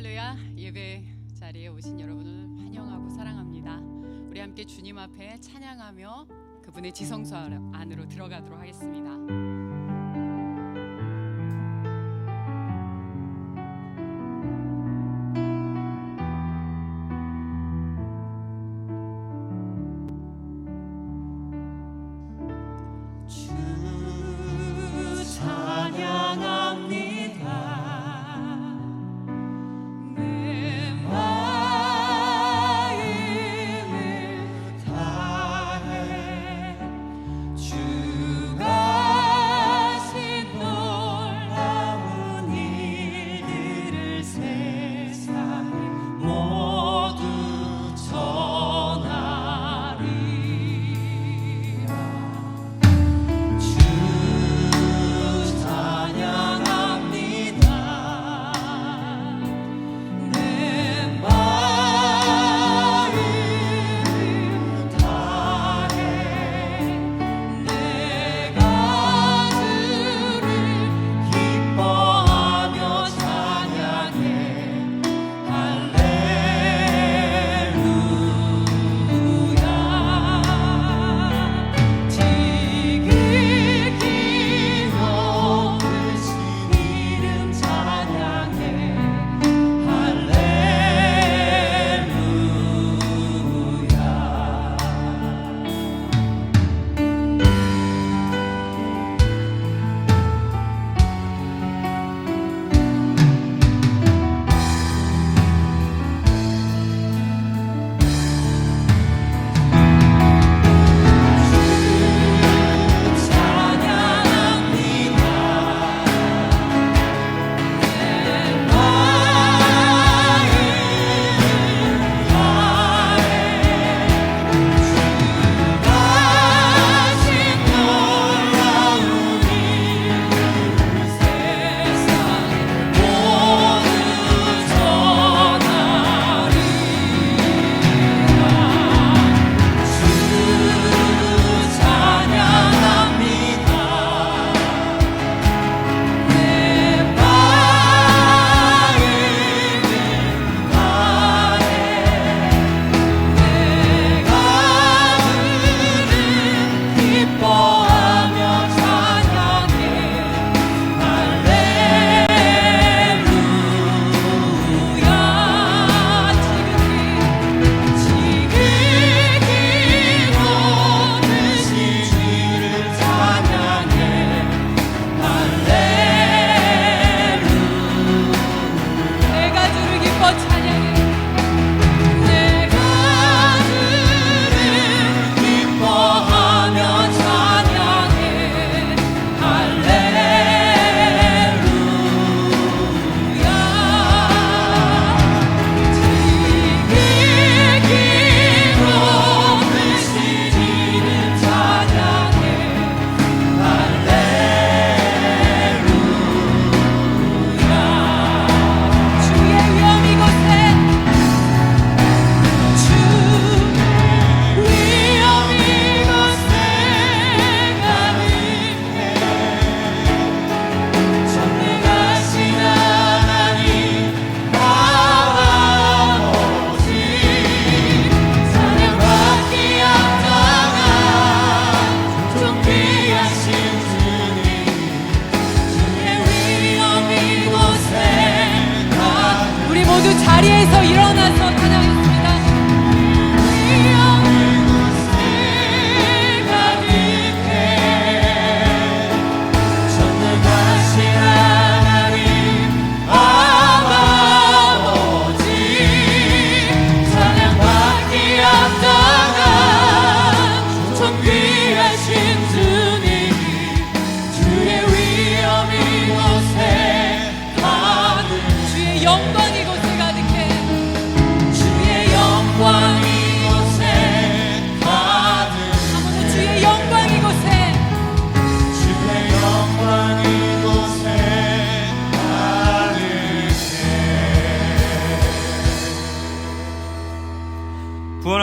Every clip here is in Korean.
할렐루야. 예배 자리에 오신 여러분을 환영하고 사랑합니다. 우리 함께 주님 앞에 찬양하며 그분의 지성소 안으로 들어가도록 하겠습니다. 자리에서 일어나서 찬양했습니다. 전능하신 하나님 아버지 찬양받기 합당한 존귀하신 주님 주의 위엄 이곳에 가득 주의 영광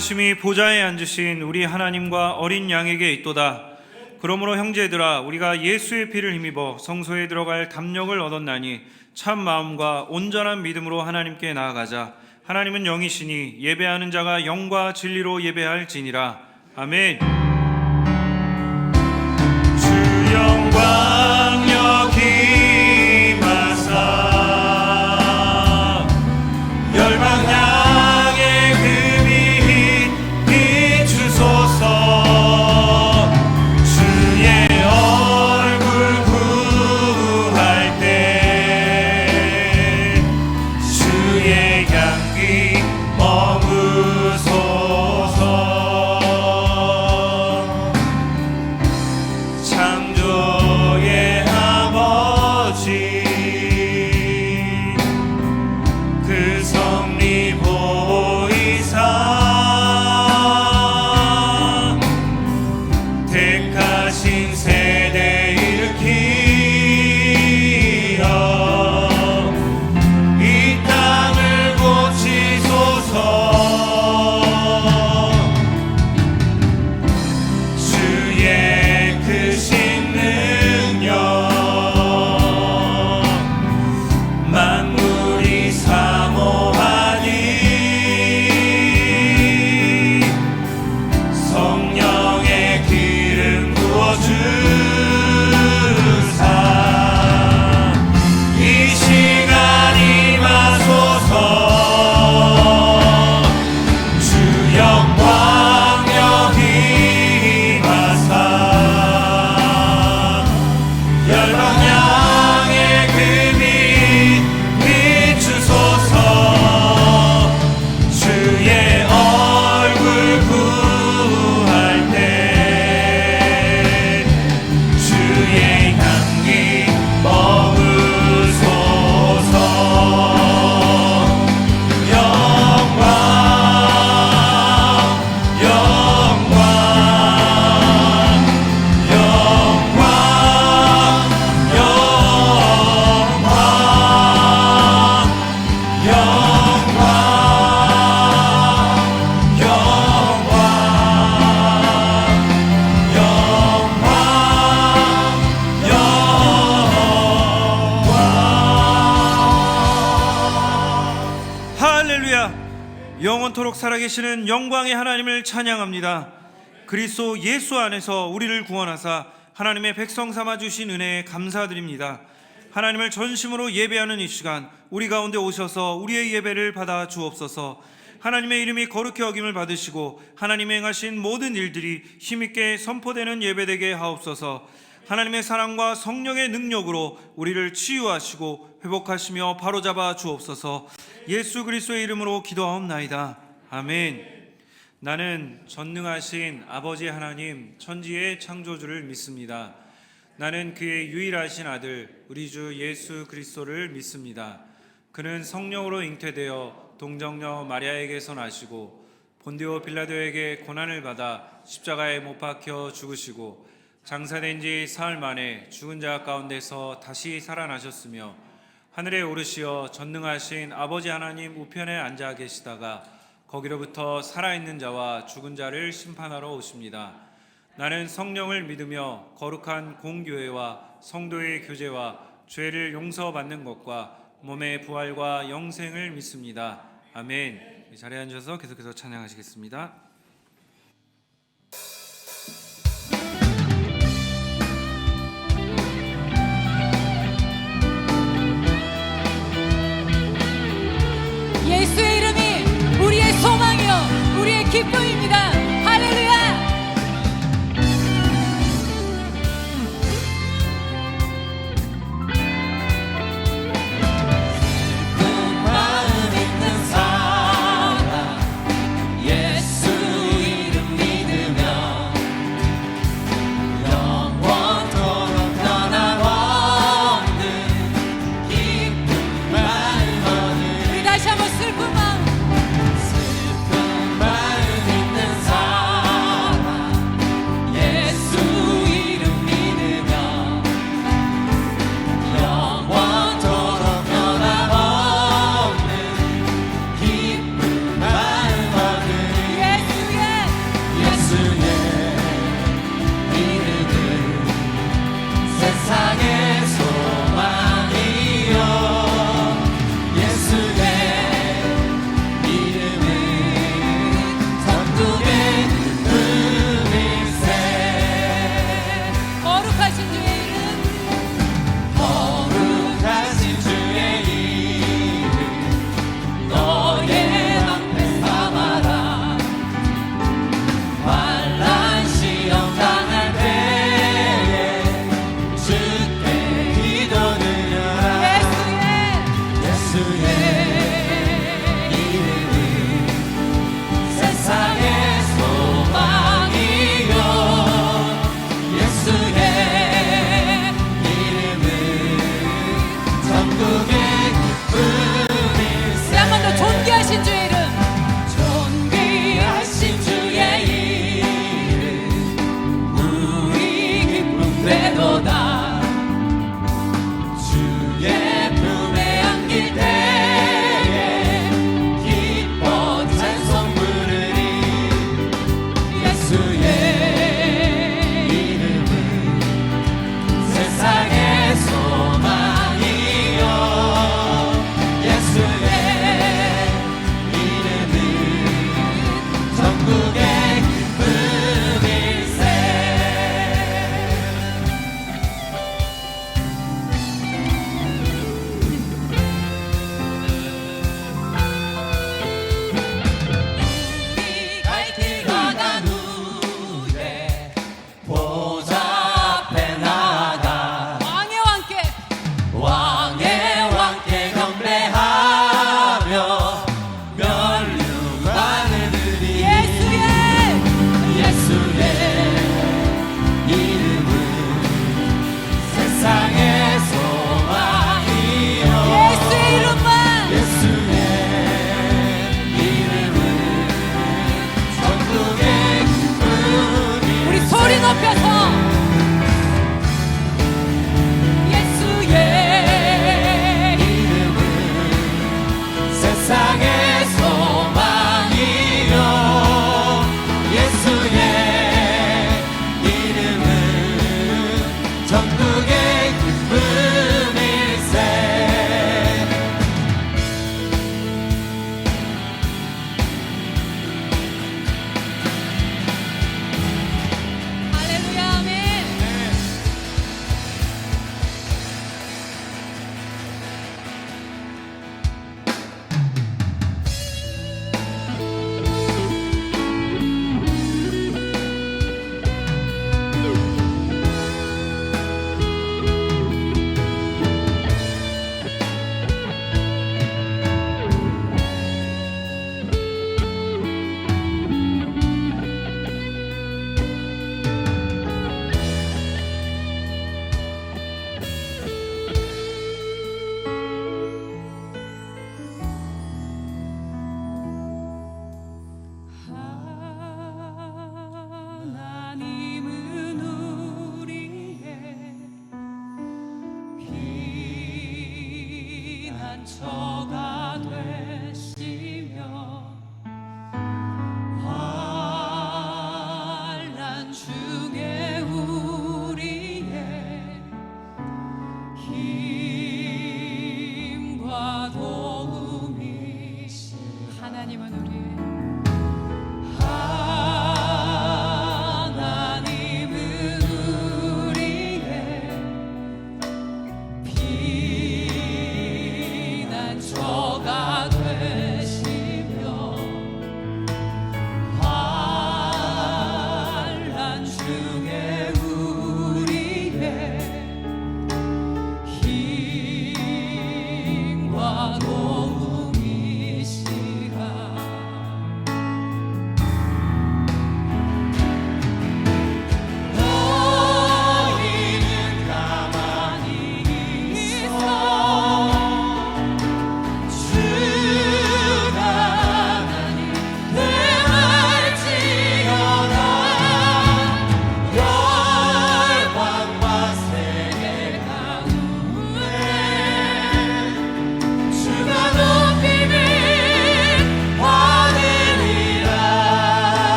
구원하심이 보좌에 앉으신 우리 하나님과 어린 양에게 있도다. 그러므로 형제들아 우리가 예수의 피를 힘입어 성소에 들어갈 담력을 얻었나니 참 마음과 온전한 믿음으로 하나님께 나아가자. 하나님은 영이시니 예배하는 자가 영과 진리로 예배할지니라. 아멘. 주 영광 여기 마사 열방 향해 그 빛 비추소서. 주의 얼굴 구할 때 주의 향기 머무소서. 창조의 아버지 그 섭리 보이사 택하신 세대 일으키어 이 땅을 고치소서. 주의 크신 능력 만물이 사모하니 성령의 기름 부어주사 이 시간 임하소서. 주 영광 여기 임하사 열방 향해 그 빛 비추소서. 주의 얼굴 구할 때 주의 향기 머무소서. 영광 영광 영광 영광 할렐루야. 영원토록 살아계시는 영광의 하나님을 찬양합니다. 그리스도 예수 안에서 우리를 구원하사 하나님의 백성 삼아 주신 은혜에 감사드립니다. 하나님을 전심으로 예배하는 이 시간 우리 가운데 오셔서 우리의 예배를 받아 주옵소서. 하나님의 이름이 거룩히 여김을 받으시고 하나님의 행하신 모든 일들이 힘있게 선포되는 예배되게 하옵소서. 하나님의 사랑과 성령의 능력으로 우리를 치유하시고 회복하시며 바로잡아 주옵소서. 예수 그리스도의 이름으로 기도하옵나이다. 아멘. 나는 전능하신 아버지 하나님 천지의 창조주를 믿습니다. 나는 그의 유일하신 아들 우리 주 예수 그리스도를 믿습니다. 그는 성령으로 잉태되어 동정녀 마리아에게서 나시고 본디오 빌라도에게 고난을 받아 십자가에 못 박혀 죽으시고 장사된 지 사흘 만에 죽은 자 가운데서 다시 살아나셨으며 하늘에 오르시어 전능하신 아버지 하나님 우편에 앉아 계시다가 거기로부터 살아있는 자와 죽은 자를 심판하러 오십니다. 나는 성령을 믿으며 거룩한 공교회와 성도의 교제와 죄를 용서받는 것과 몸의 부활과 영생을 믿습니다. 아멘. 이 자리에 앉아서 계속해서 찬양하시겠습니다. 예수의 이름이 우리의 소망이요 우리의 기쁨입니다. 할렐루야. 슬픈 마음 있는 사람 예수의 이름은 세상의 소망이요 예수의 이름은 전국의 기쁨일세 한 번 더 존귀하신 주의 이름 존귀하신 주의 이름 우리 기쁨 되도다 주의 품에 안길 때에 기뻐 찬송 부르리 예수의 이름은 세상의 소망이요 예수의 이름은 전국의 기쁨일세 우리 갈 길 가간 후에 보좌 앞에 나가 왕의 왕께 왕의 왕께 경배하며 면류관을 드리 예수의 이름은 세상의 소망이요 예수의 이름만 예수의 이름은 전국의 기쁨이 우리 소리 높여서 예수의 이름은 세상의 소망이요 예수의 이름은 전국의 기쁨일세 할렐루야 아멘. 하나님은 우리의 피난처가 되시며 환난 중에 우리의 힘과 도움이시 하나님은 우리의 하나님은 우리의 피난처가 되시며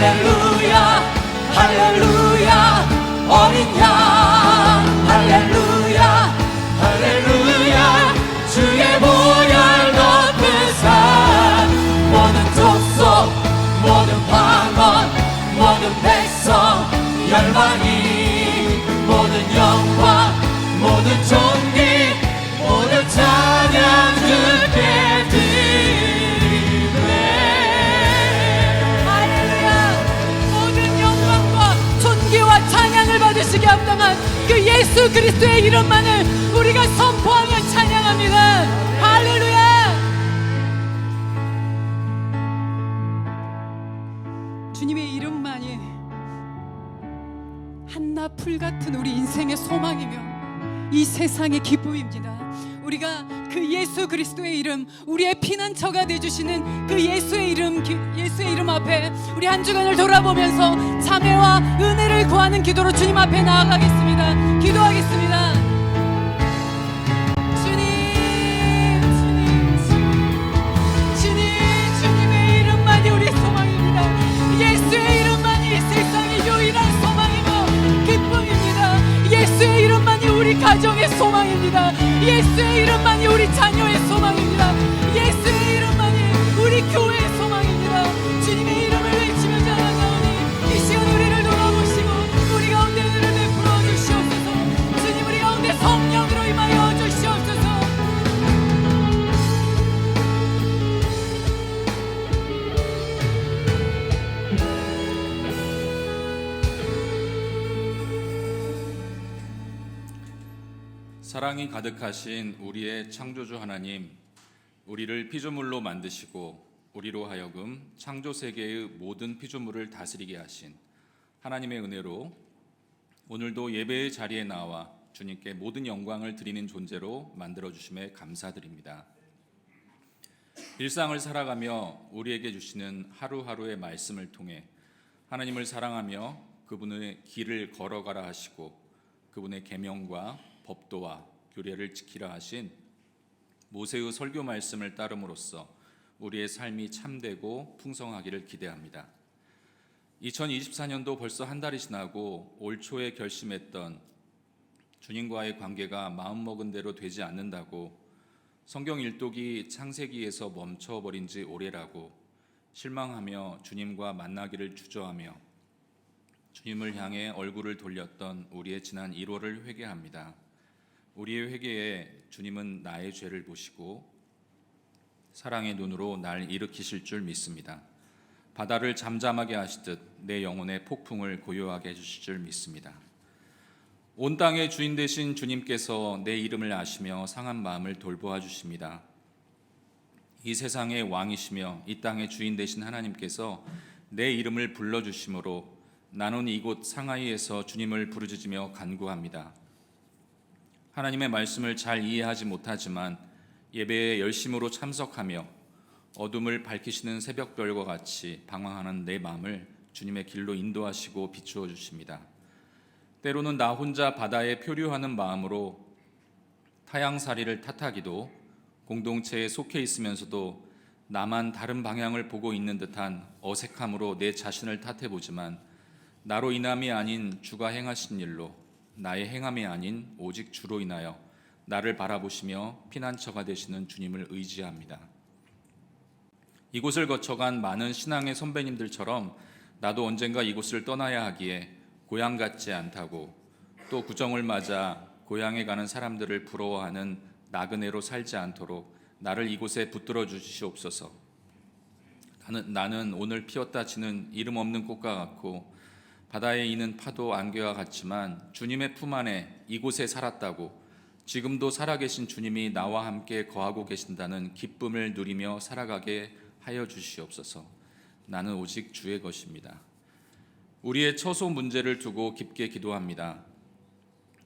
할렐루야 할렐루야 어린 양 할렐루야 할렐루야 주의 보혈 덮으사 모든 족속 모든 방언 모든 백성 열방이 모든 영광 모든 존귀 모든 찬양 주께 드리네. 할렐루야. 모든 영광과 존귀와 찬양을 받으시게 합당한 그 예수 그리스도의 이름만을 우리가 선포하며 찬양합니다. 할렐루야. 주님의 이름만이 한나 풀 같은 우리 인생의 소망이며 이 세상의 기쁨입니다. 우리가 그 예수 그리스도의 이름, 우리의 피난처가 되주시는 그 예수의 이름 앞에 우리 한 주간을 돌아보면서 참회와 은혜를 구하는 기도로 주님 앞에 나아가겠습니다. 기도하겠습니다. 주님의 이름만이 우리 소망입니다. 예수의 이름만이 이 세상의 유일한 소망이며 기쁨입니다. 예수의 이름만이 우리 가정의 소망입니다. 예수의 이름만이 우리 자녀의 소망입니다. 예수의 이름만이 우리 교회의 소망입니다. 주님의 이름을 외치며 나아가오니 이 시간 우리를 돌아보시고 우리 가운데 은혜를 베풀어 주시옵소서. 주님 우리 가운데 성령으로 임하여 주시옵소서. 사랑이 가득하신 우리의 창조주 하나님, 우리를 피조물로 만드시고 우리로 하여금 창조 세계의 모든 피조물을 다스리게 하신 하나님의 은혜로 오늘도 예배의 자리에 나와 주님께 모든 영광을 드리는 존재로 만들어 주심에 감사드립니다. 일상을 살아가며 우리에게 주시는 하루하루의 말씀을 통해 하나님을 사랑하며 그분의 길을 걸어가라 하시고 그분의 계명과 법도와 규례를 지키라 하신 모세의 설교 말씀을 따름으로써 우리의 삶이 참되고 풍성하기를 기대합니다. 2024년도 벌써 한 달이 지나고 올 초에 결심했던 주님과의 관계가 마음먹은 대로 되지 않는다고 성경 일독이 창세기에서 멈춰버린 지 오래라고 실망하며 주님과 만나기를 주저하며 주님을 향해 얼굴을 돌렸던 우리의 지난 1월을 회개합니다. 우리의 회개에 주님은 나의 죄를 보시고 사랑의 눈으로 날 일으키실 줄 믿습니다. 바다를 잠잠하게 하시듯 내 영혼의 폭풍을 고요하게 해주실 줄 믿습니다. 온 땅의 주인 되신 주님께서 내 이름을 아시며 상한 마음을 돌보아 주십니다. 이 세상의 왕이시며 이 땅의 주인 되신 하나님께서 내 이름을 불러주심으로 나는 이곳 상하이에서 주님을 부르짖으며 간구합니다. 하나님의 말씀을 잘 이해하지 못하지만 예배에 열심으로 참석하며 어둠을 밝히시는 새벽별과 같이 방황하는 내 마음을 주님의 길로 인도하시고 비추어 주십니다. 때로는 나 혼자 바다에 표류하는 마음으로 타양살이를 탓하기도, 공동체에 속해 있으면서도 나만 다른 방향을 보고 있는 듯한 어색함으로 내 자신을 탓해보지만 나로 인함이 아닌 주가 행하신 일로, 나의 행함이 아닌 오직 주로 인하여 나를 바라보시며 피난처가 되시는 주님을 의지합니다. 이곳을 거쳐간 많은 신앙의 선배님들처럼 나도 언젠가 이곳을 떠나야 하기에 고향 같지 않다고, 또 구정을 맞아 고향에 가는 사람들을 부러워하는 나그네로 살지 않도록 나를 이곳에 붙들어 주시옵소서. 나는 오늘 피었다 지는 이름 없는 꽃과 같고 바다에 이는 파도 안개와 같지만 주님의 품 안에 이곳에 살았다고, 지금도 살아계신 주님이 나와 함께 거하고 계신다는 기쁨을 누리며 살아가게 하여 주시옵소서. 나는 오직 주의 것입니다. 우리의 처소 문제를 두고 깊게 기도합니다.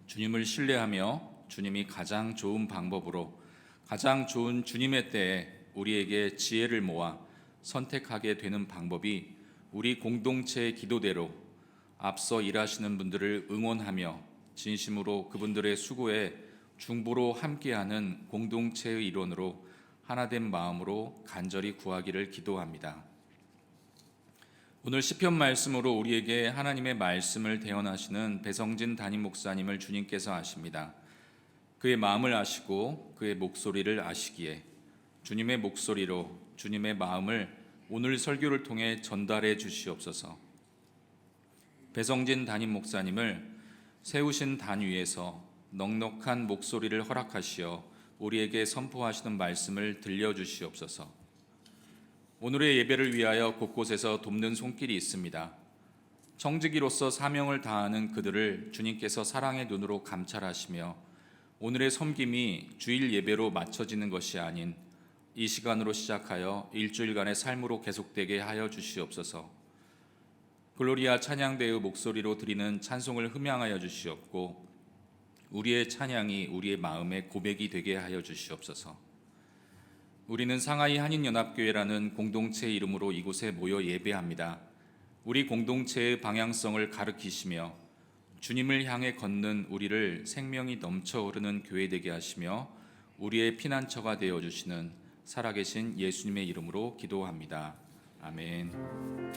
주님을 신뢰하며 주님이 가장 좋은 방법으로 가장 좋은 주님의 때에 우리에게 지혜를 모아 선택하게 되는 방법이 우리 공동체의 기도대로 앞서 일하시는 분들을 응원하며 진심으로 그분들의 수고에 중보로 함께하는 공동체의 일원으로 하나된 마음으로 간절히 구하기를 기도합니다. 오늘 시편 말씀으로 우리에게 하나님의 말씀을 대언하시는 배성진 담임 목사님을 주님께서 아십니다. 그의 마음을 아시고 그의 목소리를 아시기에 주님의 목소리로 주님의 마음을 오늘 설교를 통해 전달해 주시옵소서. 배성진 담임 목사님을 세우신 단 위에서 넉넉한 목소리를 허락하시어 우리에게 선포하시는 말씀을 들려주시옵소서. 오늘의 예배를 위하여 곳곳에서 돕는 손길이 있습니다. 청지기로서 사명을 다하는 그들을 주님께서 사랑의 눈으로 감찰하시며 오늘의 섬김이 주일 예배로 맞춰지는 것이 아닌 이 시간으로 시작하여 일주일간의 삶으로 계속되게 하여 주시옵소서. 글로리아 찬양대의 목소리로 드리는 찬송을 흠양하여 주시옵고 우리의 찬양이 우리의 마음의 고백이 되게 하여 주시옵소서. 우리는 상하이 한인연합교회라는 공동체 이름으로 이곳에 모여 예배합니다. 우리 공동체의 방향성을 가르치시며 주님을 향해 걷는 우리를 생명이 넘쳐 흐르는 교회 되게 하시며 우리의 피난처가 되어주시는 살아계신 예수님의 이름으로 기도합니다. 아멘.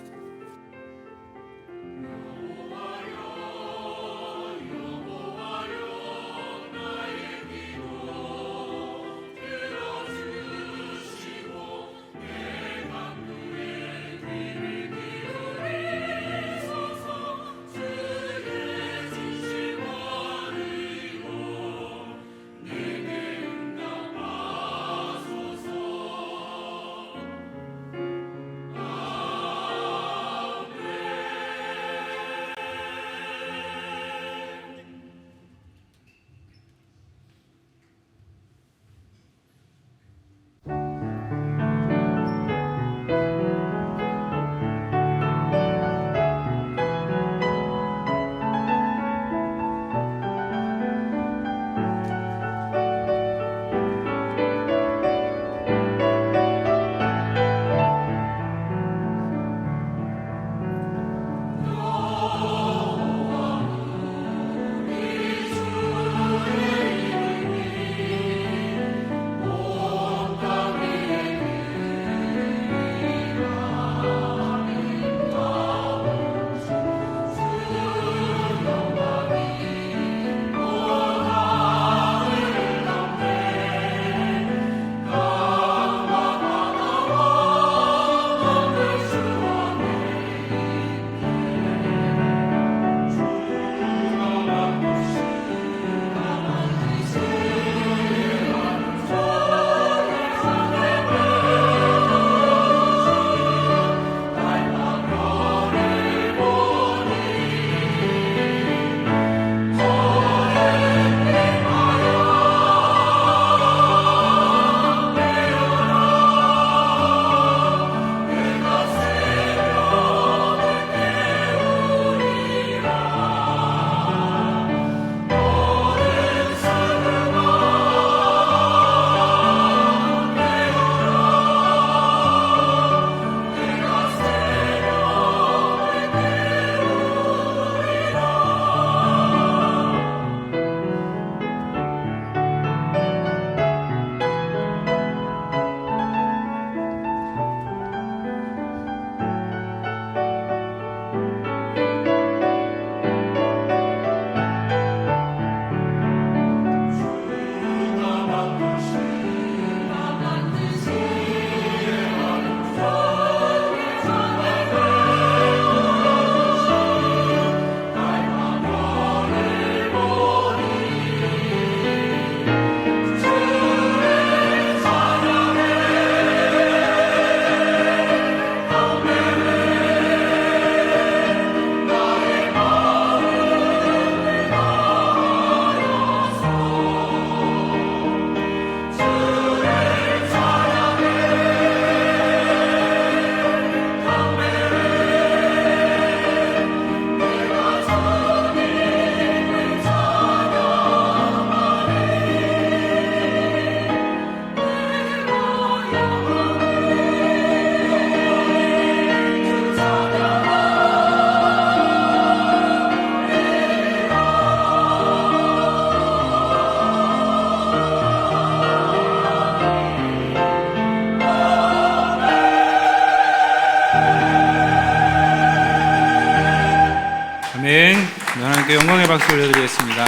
하나님께 영광의 박수 올려드리겠습니다.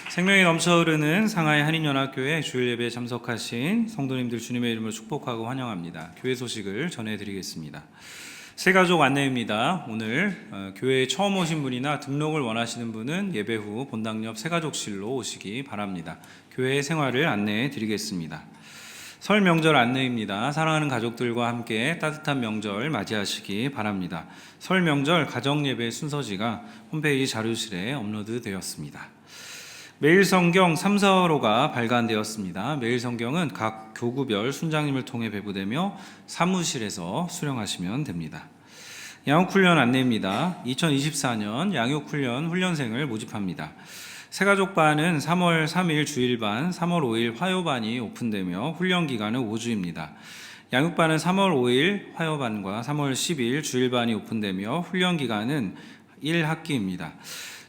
생명이 넘쳐 흐르는 상하이 한인연합교회 주일 예배에 참석하신 성도님들 주님의 이름으로 축복하고 환영합니다. 교회 소식을 전해드리겠습니다. 새가족 안내입니다. 오늘 교회에 처음 오신 분이나 등록을 원하시는 분은 예배 후 본당 옆 새가족실로 오시기 바랍니다. 교회 생활을 안내해 드리겠습니다. 설 명절 안내입니다. 사랑하는 가족들과 함께 따뜻한 명절 맞이하시기 바랍니다. 설 명절 가정 예배 순서지가 홈페이지 자료실에 업로드되었습니다. 매일 성경 3, 4호가 발간되었습니다. 매일 성경은 각 교구별 순장님을 통해 배부되며 사무실에서 수령하시면 됩니다. 양육훈련 안내입니다. 2024년 양육훈련 훈련생을 모집합니다. 새가족반은 3월 3일 주일반, 3월 5일 화요반이 오픈되며 훈련 기간은 5주입니다. 양육반은 3월 5일 화요반과 3월 10일 주일반이 오픈되며 훈련 기간은 1학기입니다.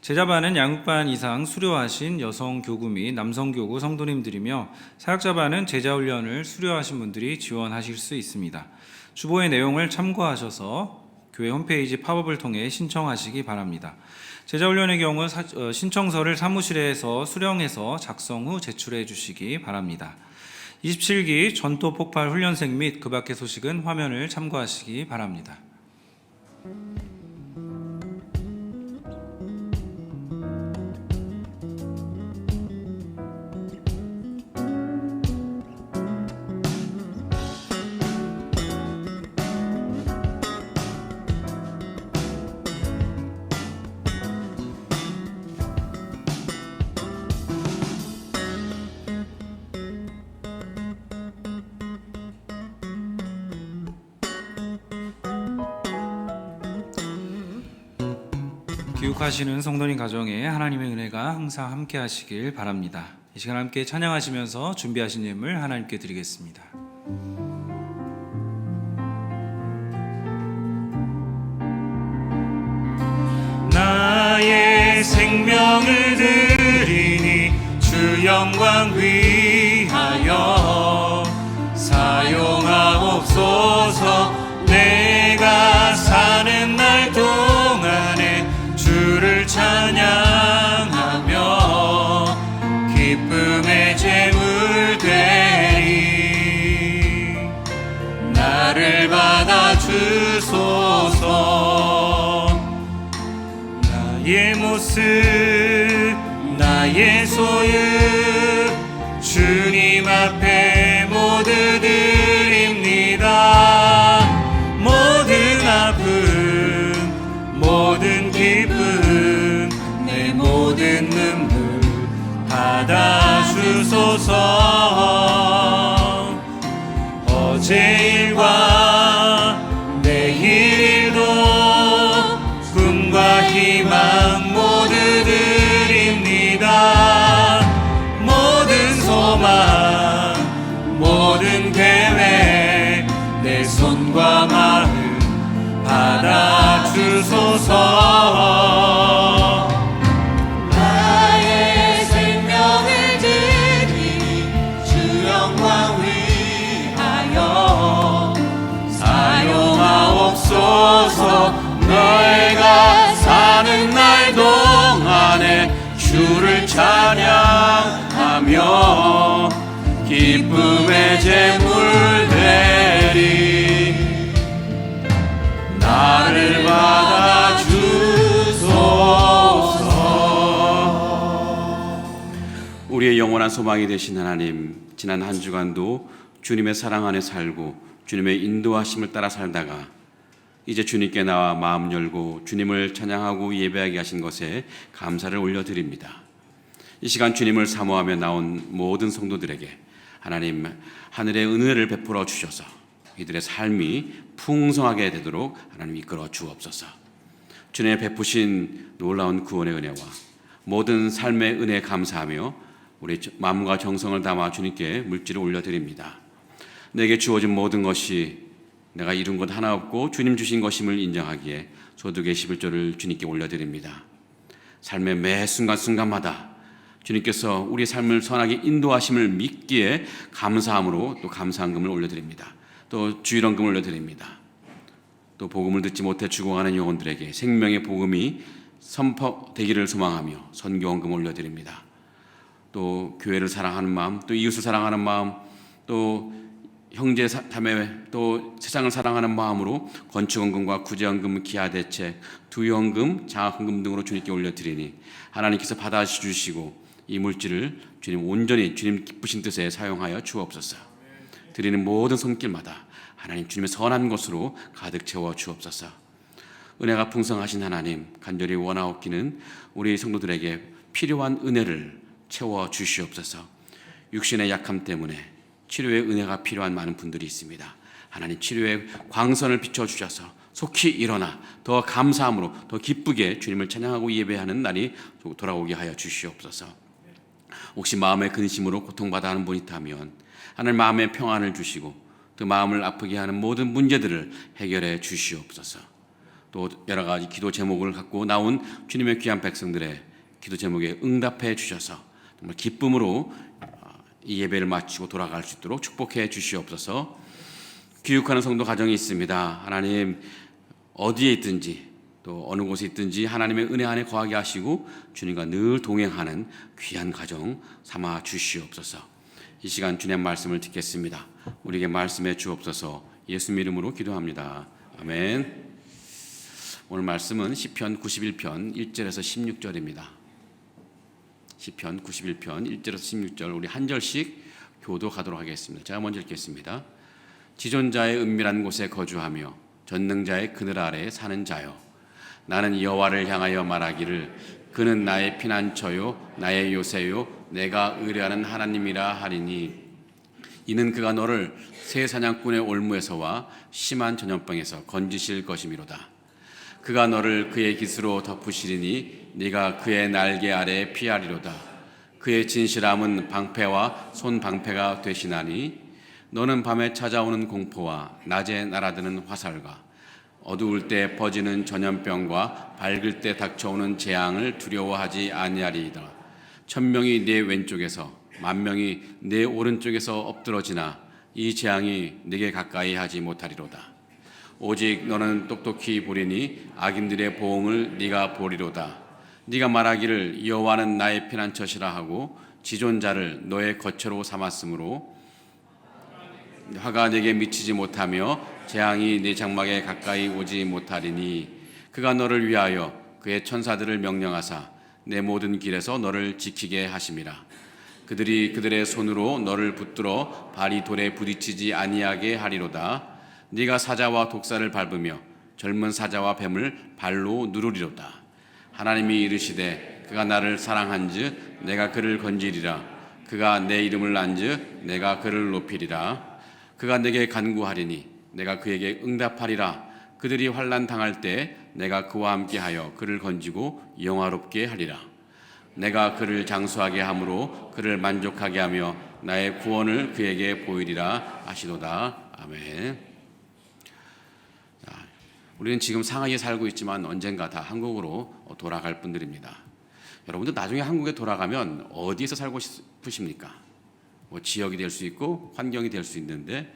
제자반은 양육반 이상 수료하신 여성 교구 및 남성 교구 성도님들이며 사역자반은 제자훈련을 수료하신 분들이 지원하실 수 있습니다. 주보의 내용을 참고하셔서 교회 홈페이지 팝업을 통해 신청하시기 바랍니다. 제자훈련의 경우 신청서를 사무실에서 수령해서 작성 후 제출해 주시기 바랍니다. 27기 전투 폭발 훈련생 및 그 밖의 소식은 화면을 참고하시기 바랍니다. 기욱하시는 성도님 가정에 하나님의 은혜가 항상 함께 하시길 바랍니다. 이 시간 함께 찬양하시면서 준비하신 예물 하나님께 드리겠습니다. 나의 생명을 드리니 주 영광 위하여 사용하옵소서. 내가 사는 날 동안에 주를 찬양하며 기쁨의 제물 되리. 나를 받아주소서. 나의 모습 나의 소유 주님 앞에 모두 드립니다. 모든 아픔 모든 기쁨 내 모든 눈물 받아주소서. 어제 일과 내일 일도 꿈과 희망 모두 드립니다. 모든 소망 모든 계획 내 손과 마음 받아주소서. 나의 생명을 드리니 주 영광 위하여 사용하옵소서. 너희가 사는 날 동안에 주를 찬양하며 기쁨의 제물 되리. 나를 받아주소서. 우리의 영원한 소망이 되신 하나님, 지난 한 주간도 주님의 사랑 안에 살고 주님의 인도하심을 따라 살다가 이제 주님께 나와 마음 열고 주님을 찬양하고 예배하게 하신 것에 감사를 올려드립니다. 이 시간 주님을 사모하며 나온 모든 성도들에게 하나님 하늘의 은혜를 베풀어 주셔서 이들의 삶이 풍성하게 되도록 하나님 이끌어 주옵소서. 주님의 베푸신 놀라운 구원의 은혜와 모든 삶의 은혜에 감사하며 우리 마음과 정성을 담아 주님께 물질을 올려드립니다. 내게 주어진 모든 것이 내가 이룬 것 하나 없고 주님 주신 것임을 인정하기에 소득의 11조를 주님께 올려드립니다. 삶의 매 순간순간마다 주님께서 우리 삶을 선하게 인도하심을 믿기에 감사함으로 또 감사한금을 올려드립니다. 또 주일원금을 올려드립니다. 또 복음을 듣지 못해 죽어가는 영혼들에게 생명의 복음이 선포되기를 소망하며 선교원금 올려드립니다. 또 교회를 사랑하는 마음, 또 이웃을 사랑하는 마음, 또 형제 자매, 또 세상을 사랑하는 마음으로 건축원금과 구제원금, 기하대책, 두유원금, 장학헌금 등으로 주님께 올려드리니 하나님께서 받아주시고 이 물질을 주님 온전히 주님 기쁘신 뜻에 사용하여 주옵소서. 드리는 모든 손길마다 하나님 주님의 선한 것으로 가득 채워 주옵소서. 은혜가 풍성하신 하나님, 간절히 원하옵기는 우리 성도들에게 필요한 은혜를 채워 주시옵소서. 육신의 약함 때문에 치료의 은혜가 필요한 많은 분들이 있습니다. 하나님 치료의 광선을 비춰주셔서 속히 일어나 더 감사함으로 더 기쁘게 주님을 찬양하고 예배하는 날이 돌아오게 하여 주시옵소서. 혹시 마음의 근심으로 고통받아 하는 분이 있다면 하나님 마음의 평안을 주시고 그 마음을 아프게 하는 모든 문제들을 해결해 주시옵소서. 또 여러 가지 기도 제목을 갖고 나온 주님의 귀한 백성들의 기도 제목에 응답해 주셔서 정말 기쁨으로 이 예배를 마치고 돌아갈 수 있도록 축복해 주시옵소서. 교육하는 성도 가정이 있습니다. 하나님 어디에 있든지 또 어느 곳에 있든지 하나님의 은혜 안에 거하게 하시고 주님과 늘 동행하는 귀한 가정 삼아 주시옵소서. 이 시간 주님 말씀을 듣겠습니다. 우리에게 말씀해 주옵소서. 예수님 이름으로 기도합니다. 아멘. 오늘 말씀은 시편 91편 1절에서 16절입니다. 시편 91편 1절에서 16절 우리 한 절씩 교도하도록 하겠습니다. 제가 먼저 읽겠습니다. 지존자의 은밀한 곳에 거주하며 전능자의 그늘 아래에 사는 자여, 나는 여호와를 향하여 말하기를 그는 나의 피난처요 나의 요새요 내가 의뢰하는 하나님이라 하리니, 이는 그가 너를 새 사냥꾼의 올무에서와 심한 전염병에서 건지실 것이미로다. 그가 너를 그의 깃으로 덮으시리니 네가 그의 날개 아래에 피하리로다. 그의 진실함은 방패와 손방패가 되시나니 너는 밤에 찾아오는 공포와 낮에 날아드는 화살과 어두울 때 퍼지는 전염병과 밝을 때 닥쳐오는 재앙을 두려워하지 아니하리이다. 1000명이 네 왼쪽에서 10,000명이 네 오른쪽에서 엎드러지나 이 재앙이 네게 가까이 하지 못하리로다. 오직 너는 똑똑히 보리니 악인들의 보응을 네가 보리로다. 네가 말하기를 여호와는 나의 피난처시라 하고 지존자를 너의 거처로 삼았으므로 화가 네게 미치지 못하며 재앙이 네 장막에 가까이 오지 못하리니, 그가 너를 위하여 그의 천사들을 명령하사 내 모든 길에서 너를 지키게 하심이라. 그들이 그들의 손으로 너를 붙들어 발이 돌에 부딪히지 아니하게 하리로다. 네가 사자와 독사를 밟으며 젊은 사자와 뱀을 발로 누르리로다. 하나님이 이르시되 그가 나를 사랑한즉 내가 그를 건지리라. 그가 내 이름을 안즉 내가 그를 높이리라. 그가 내게 간구하리니 내가 그에게 응답하리라. 그들이 환난 당할 때 내가 그와 함께하여 그를 건지고 영화롭게 하리라. 내가 그를 장수하게 함으로 그를 만족하게 하며 나의 구원을 그에게 보이리라 하시도다. 아멘. 우리는 지금 상하이에 살고 있지만 언젠가 다 한국으로 돌아갈 분들입니다. 여러분들 나중에 한국에 돌아가면 어디에서 살고 싶으십니까? 뭐 지역이 될 수 있고 환경이 될 수 있는데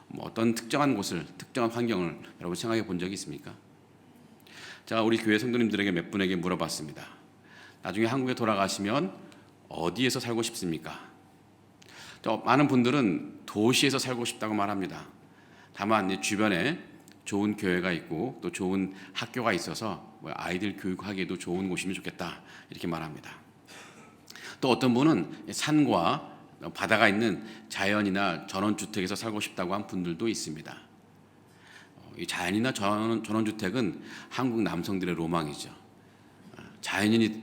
뭐 어떤 특정한 곳을, 특정한 환경을 여러분 생각해 본 적이 있습니까? 제가 우리 교회 성도님들에게 몇 분에게 물어봤습니다. 나중에 한국에 돌아가시면 어디에서 살고 싶습니까? 많은 분들은 도시에서 살고 싶다고 말합니다. 다만 주변에 좋은 교회가 있고 또 좋은 학교가 있어서 아이들 교육하기에도 좋은 곳이면 좋겠다 이렇게 말합니다. 또 어떤 분은 산과 바다가 있는 자연이나 전원주택에서 살고 싶다고 한 분들도 있습니다. 이 자연이나 전원주택은 한국 남성들의 로망이죠. 자연인이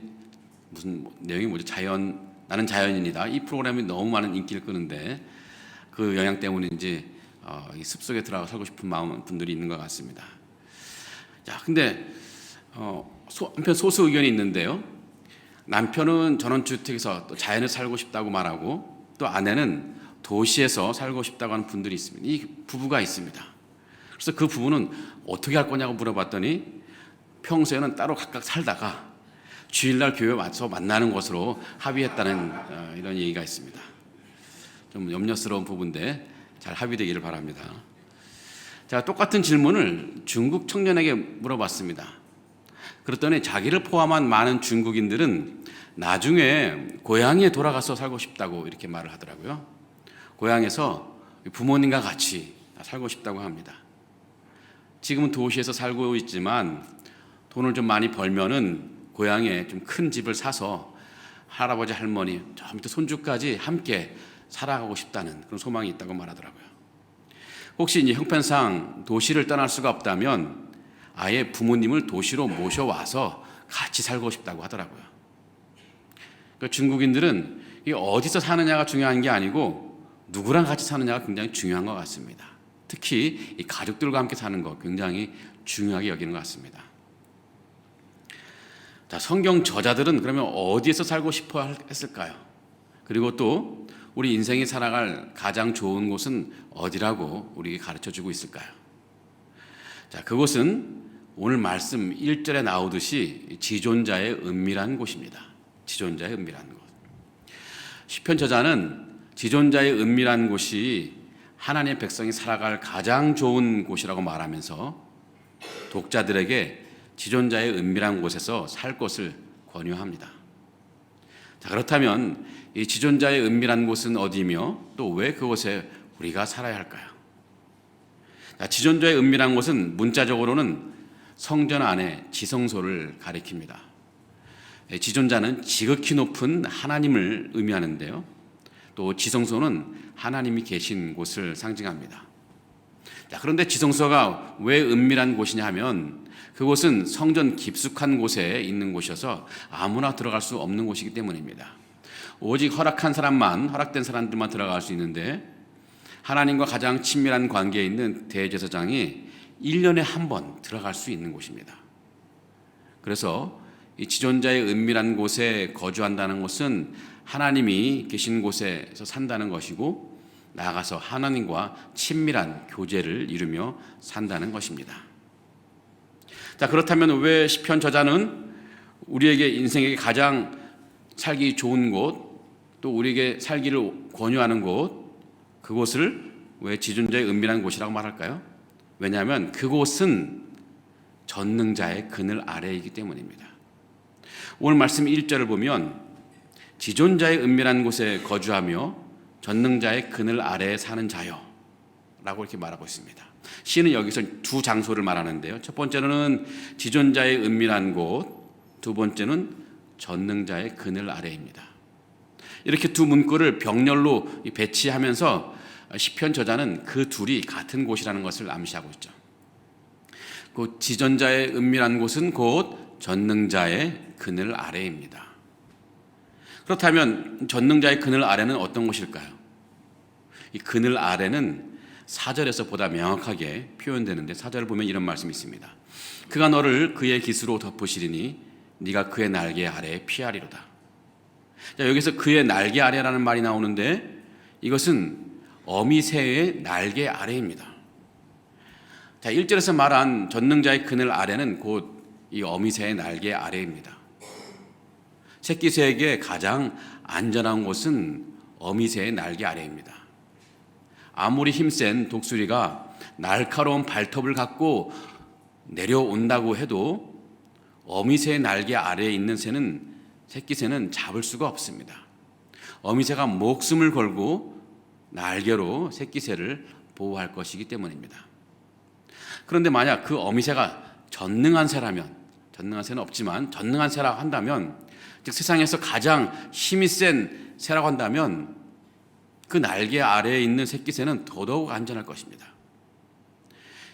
무슨 내용이 뭐죠? 나는 자연인이다. 이 프로그램이 너무 많은 인기를 끄는데 그 영향 때문인지 이 숲속에 들어가 살고 싶은 마음 분들이 있는 것 같습니다. 자, 근데 한편 소수 의견이 있는데요. 남편은 전원주택에서 또 자연에 살고 싶다고 말하고 또 아내는 도시에서 살고 싶다고 하는 분들이 있습니다. 이 부부가 있습니다. 그래서 그 부부는 어떻게 할 거냐고 물어봤더니 평소에는 따로 각각 살다가 주일날 교회 와서 만나는 것으로 합의했다는 이런 얘기가 있습니다. 좀 염려스러운 부분인데 잘 합의되기를 바랍니다. 자, 제가 똑같은 질문을 중국 청년에게 물어봤습니다. 그랬더니 자기를 포함한 많은 중국인들은 나중에 고향에 돌아가서 살고 싶다고 이렇게 말을 하더라고요. 고향에서 부모님과 같이 살고 싶다고 합니다. 지금은 도시에서 살고 있지만 돈을 좀 많이 벌면은 고향에 좀 큰 집을 사서 할아버지 할머니 저 밑에 손주까지 함께 살아가고 싶다는 그런 소망이 있다고 말하더라고요. 혹시 이제 형편상 도시를 떠날 수가 없다면 아예 부모님을 도시로 모셔와서 같이 살고 싶다고 하더라고요. 그러니까 중국인들은 이 어디서 사느냐가 중요한 게 아니고 누구랑 같이 사느냐가 굉장히 중요한 것 같습니다. 특히 이 가족들과 함께 사는 것 굉장히 중요하게 여기는 것 같습니다. 자, 성경 저자들은 그러면 어디에서 살고 싶어 했을까요? 그리고 또 우리 인생이 살아갈 가장 좋은 곳은 어디라고 우리에게 가르쳐주고 있을까요? 자, 그곳은 오늘 말씀 1절에 나오듯이 지존자의 은밀한 곳입니다. 지존자의 은밀한 곳. 시편 저자는 지존자의 은밀한 곳이 하나님의 백성이 살아갈 가장 좋은 곳이라고 말하면서 독자들에게 지존자의 은밀한 곳에서 살 것을 권유합니다. 자, 그렇다면 이 지존자의 은밀한 곳은 어디며 또 왜 그곳에 우리가 살아야 할까요? 자, 지존자의 은밀한 곳은 문자적으로는 성전 안의 지성소를 가리킵니다. 지존자는 지극히 높은 하나님을 의미하는데요. 또 지성소는 하나님이 계신 곳을 상징합니다. 자, 그런데 지성소가 왜 은밀한 곳이냐 하면 그곳은 성전 깊숙한 곳에 있는 곳이어서 아무나 들어갈 수 없는 곳이기 때문입니다. 오직 허락된 사람들만 들어갈 수 있는데 하나님과 가장 친밀한 관계에 있는 대제사장이 1년에 한 번 들어갈 수 있는 곳입니다. 그래서 이 지존자의 은밀한 곳에 거주한다는 것은 하나님이 계신 곳에서 산다는 것이고 나아가서 하나님과 친밀한 교제를 이루며 산다는 것입니다. 자, 그렇다면 왜 시편 저자는 우리에게 인생에게 가장 살기 좋은 곳, 또 우리에게 살기를 권유하는 곳, 그곳을 왜 지존자의 은밀한 곳이라고 말할까요? 왜냐하면 그곳은 전능자의 그늘 아래이기 때문입니다. 오늘 말씀 1절을 보면 지존자의 은밀한 곳에 거주하며 전능자의 그늘 아래에 사는 자요 라고 이렇게 말하고 있습니다. 시는 여기서 두 장소를 말하는데요. 첫 번째는 지존자의 은밀한 곳, 두 번째는 전능자의 그늘 아래입니다. 이렇게 두 문구를 병렬로 배치하면서 시편 저자는 그 둘이 같은 곳이라는 것을 암시하고 있죠. 그 지존자의 은밀한 곳은 곧 전능자의 그늘 아래입니다. 그렇다면 전능자의 그늘 아래는 어떤 곳일까요? 이 그늘 아래는 4절에서 보다 명확하게 표현되는데 4절을 보면 이런 말씀이 있습니다. 그가 너를 그의 깃으로 덮으시리니 네가 그의 날개 아래에 피하리로다. 자, 여기서 그의 날개 아래라는 말이 나오는데 이것은 어미새의 날개 아래입니다. 자, 1절에서 말한 전능자의 그늘 아래는 곧 이 어미새의 날개 아래입니다. 새끼새에게 가장 안전한 곳은 어미새의 날개 아래입니다. 아무리 힘센 독수리가 날카로운 발톱을 갖고 내려온다고 해도 어미새의 날개 아래에 있는 새끼새는 잡을 수가 없습니다. 어미새가 목숨을 걸고 날개로 새끼새를 보호할 것이기 때문입니다. 그런데 만약 그 어미새가 전능한 새라면, 전능한 새는 없지만 전능한 새라고 한다면, 즉 세상에서 가장 힘이 센 새라고 한다면 그 날개 아래에 있는 새끼새는 더더욱 안전할 것입니다.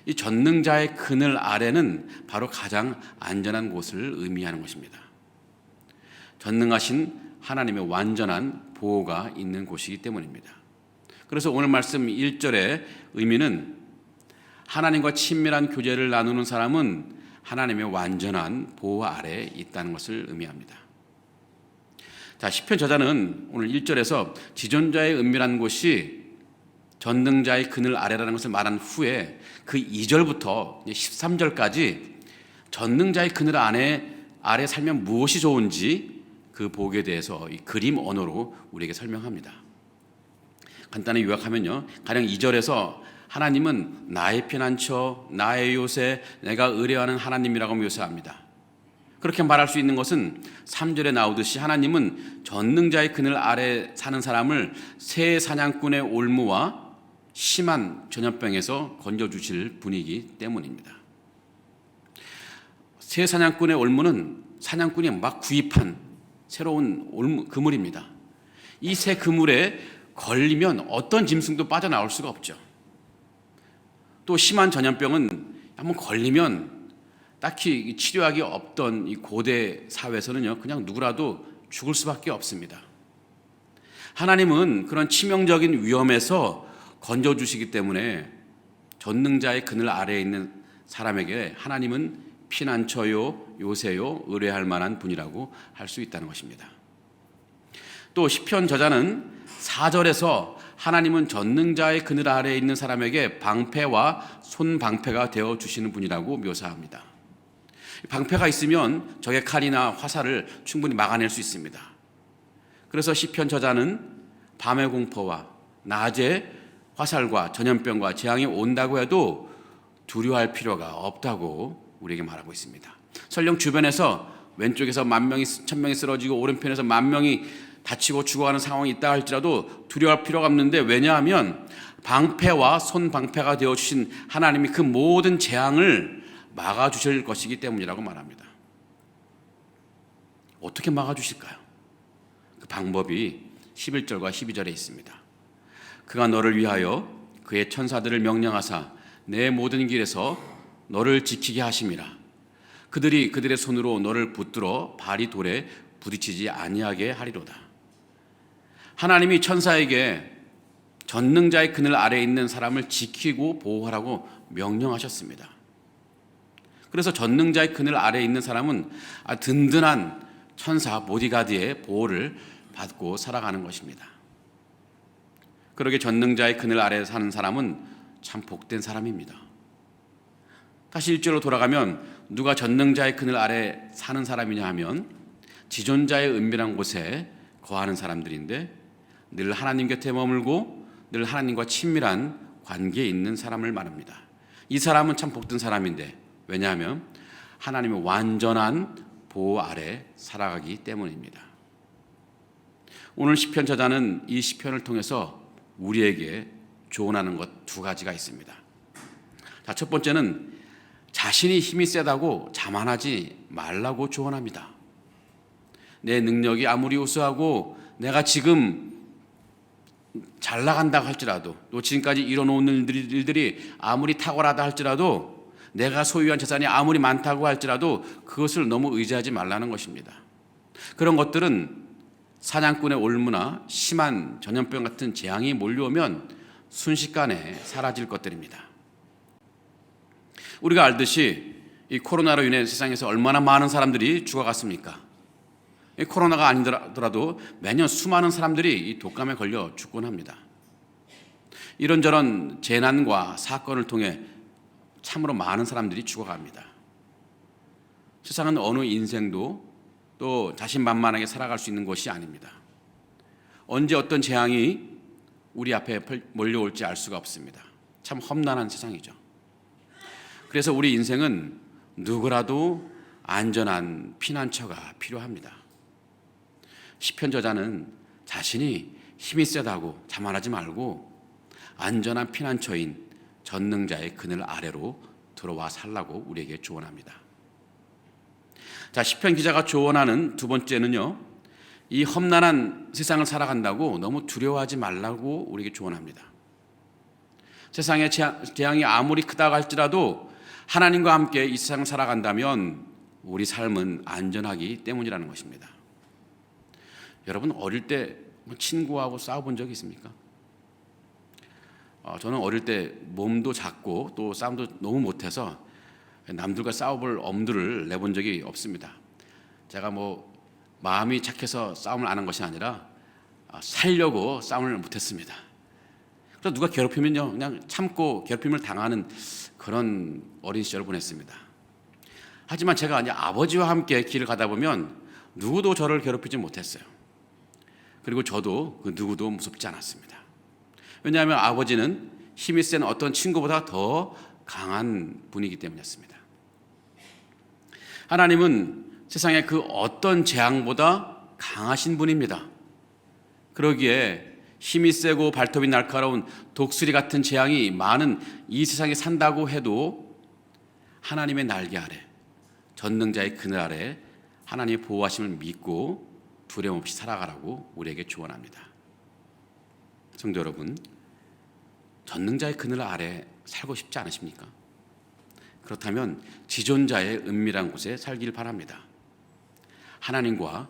이 전능자의 그늘 아래는 바로 가장 안전한 곳을 의미하는 것입니다. 전능하신 하나님의 완전한 보호가 있는 곳이기 때문입니다. 그래서 오늘 말씀 1절의 의미는 하나님과 친밀한 교제를 나누는 사람은 하나님의 완전한 보호 아래에 있다는 것을 의미합니다. 자, 시편 저자는 오늘 1절에서 지존자의 은밀한 곳이 전능자의 그늘 아래라는 것을 말한 후에 그 2절부터 13절까지 전능자의 그늘 아래 살면 무엇이 좋은지 그 복에 대해서 이 그림 언어로 우리에게 설명합니다. 간단히 요약하면요, 가령 2절에서 하나님은 나의 피난처, 나의 요새, 내가 의뢰하는 하나님이라고 묘사합니다. 그렇게 말할 수 있는 것은 3절에 나오듯이 하나님은 전능자의 그늘 아래 사는 사람을 새 사냥꾼의 올무와 심한 전염병에서 건져주실 분이기 때문입니다. 새 사냥꾼의 올무는 사냥꾼이 막 구입한 새로운 그물입니다. 이 새 그물에 걸리면 어떤 짐승도 빠져나올 수가 없죠. 또 심한 전염병은 한번 걸리면 딱히 치료약이 없던 이 고대 사회에서는요, 그냥 누구라도 죽을 수밖에 없습니다. 하나님은 그런 치명적인 위험에서 건져주시기 때문에 전능자의 그늘 아래에 있는 사람에게 하나님은 피난처요, 요새요, 의뢰할 만한 분이라고 할 수 있다는 것입니다. 또 시편 저자는 4절에서 하나님은 전능자의 그늘 아래에 있는 사람에게 방패와 손방패가 되어 주시는 분이라고 묘사합니다. 방패가 있으면 적의 칼이나 화살을 충분히 막아낼 수 있습니다. 그래서 시편 저자는 밤의 공포와 낮에 화살과 전염병과 재앙이 온다고 해도 두려워할 필요가 없다고 우리에게 말하고 있습니다. 설령 주변에서 왼쪽에서 10,000명이 1,000명이 쓰러지고 오른편에서 10,000명이 다치고 죽어가는 상황이 있다 할지라도 두려워할 필요가 없는데, 왜냐하면 방패와 손방패가 되어주신 하나님이 그 모든 재앙을 막아주실 것이기 때문이라고 말합니다. 어떻게 막아주실까요? 그 방법이 11절과 12절에 있습니다. 그가 너를 위하여 그의 천사들을 명령하사 내 모든 길에서 너를 지키게 하심이라. 그들이 그들의 손으로 너를 붙들어 발이 돌에 부딪히지 아니하게 하리로다. 하나님이 천사에게 전능자의 그늘 아래에 있는 사람을 지키고 보호하라고 명령하셨습니다. 그래서 전능자의 그늘 아래에 있는 사람은 든든한 천사 보디가드의 보호를 받고 살아가는 것입니다. 그러게 전능자의 그늘 아래에 사는 사람은 참 복된 사람입니다. 다시 1절로 돌아가면 누가 전능자의 그늘 아래 사는 사람이냐 하면 지존자의 은밀한 곳에 거하는 사람들인데, 늘 하나님 곁에 머물고 늘 하나님과 친밀한 관계에 있는 사람을 말합니다. 이 사람은 참 복된 사람인데, 왜냐하면 하나님의 완전한 보호 아래 살아가기 때문입니다. 오늘 시편 저자는 이 시편을 통해서 우리에게 조언하는 것 2가지가 있습니다. 자, 첫 번째는 자신이 힘이 세다고 자만하지 말라고 조언합니다. 내 능력이 아무리 우수하고 내가 지금 잘 나간다고 할지라도, 또 지금까지 이뤄놓은 일들이 아무리 탁월하다 할지라도, 내가 소유한 재산이 아무리 많다고 할지라도 그것을 너무 의지하지 말라는 것입니다. 그런 것들은 사냥꾼의 올무나 심한 전염병 같은 재앙이 몰려오면 순식간에 사라질 것들입니다. 우리가 알듯이 이 코로나로 인해 세상에서 얼마나 많은 사람들이 죽어갔습니까? 이 코로나가 아니더라도 매년 수많은 사람들이 이 독감에 걸려 죽곤 합니다. 이런저런 재난과 사건을 통해 참으로 많은 사람들이 죽어갑니다. 세상은 어느 인생도 또 자신만만하게 살아갈 수 있는 것이 아닙니다. 언제 어떤 재앙이 우리 앞에 몰려올지 알 수가 없습니다. 참 험난한 세상이죠. 그래서 우리 인생은 누구라도 안전한 피난처가 필요합니다. 시편 저자는 자신이 힘이 세다고 자만하지 말고 안전한 피난처인 전능자의 그늘 아래로 들어와 살라고 우리에게 조언합니다. 자, 시편 기자가 조언하는 2번째는요, 이 험난한 세상을 살아간다고 너무 두려워하지 말라고 우리에게 조언합니다. 세상의 재앙이 아무리 크다고 할지라도 하나님과 함께 이 세상을 살아간다면 우리 삶은 안전하기 때문이라는 것입니다. 여러분, 어릴 때 친구하고 싸워본 적이 있습니까? 저는 어릴 때 몸도 작고 또 싸움도 너무 못해서 남들과 싸워볼 엄두를 내본 적이 없습니다. 제가 마음이 착해서 싸움을 안 한 것이 아니라 살려고 싸움을 못했습니다. 그래서 누가 괴롭히면요, 그냥 참고 괴롭힘을 당하는 그런 어린 시절을 보냈습니다. 하지만 제가 이제 아버지와 함께 길을 가다 보면 누구도 저를 괴롭히지 못했어요. 그리고 저도 그 누구도 무섭지 않았습니다. 왜냐하면 아버지는 힘이 센 어떤 친구보다 더 강한 분이기 때문이었습니다. 하나님은 세상의 그 어떤 재앙보다 강하신 분입니다. 그러기에 힘이 세고 발톱이 날카로운 독수리 같은 재앙이 많은 이 세상에 산다고 해도 하나님의 날개 아래, 전능자의 그늘 아래 하나님의 보호하심을 믿고 두려움 없이 살아가라고 우리에게 조언합니다. 성도 여러분, 전능자의 그늘 아래 살고 싶지 않으십니까? 그렇다면 지존자의 은밀한 곳에 살길 바랍니다. 하나님과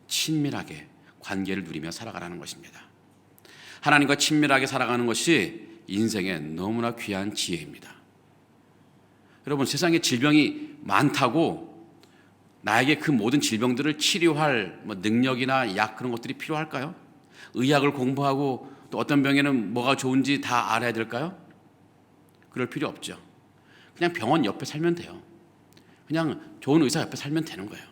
친밀하게 관계를 누리며 살아가라는 것입니다. 하나님과 친밀하게 살아가는 것이 인생의 너무나 귀한 지혜입니다. 여러분, 세상에 질병이 많다고 나에게 그 모든 질병들을 치료할 능력이나 약 그런 것들이 필요할까요? 의학을 공부하고 또 어떤 병에는 뭐가 좋은지 다 알아야 될까요? 그럴 필요 없죠. 그냥 병원 옆에 살면 돼요. 그냥 좋은 의사 옆에 살면 되는 거예요.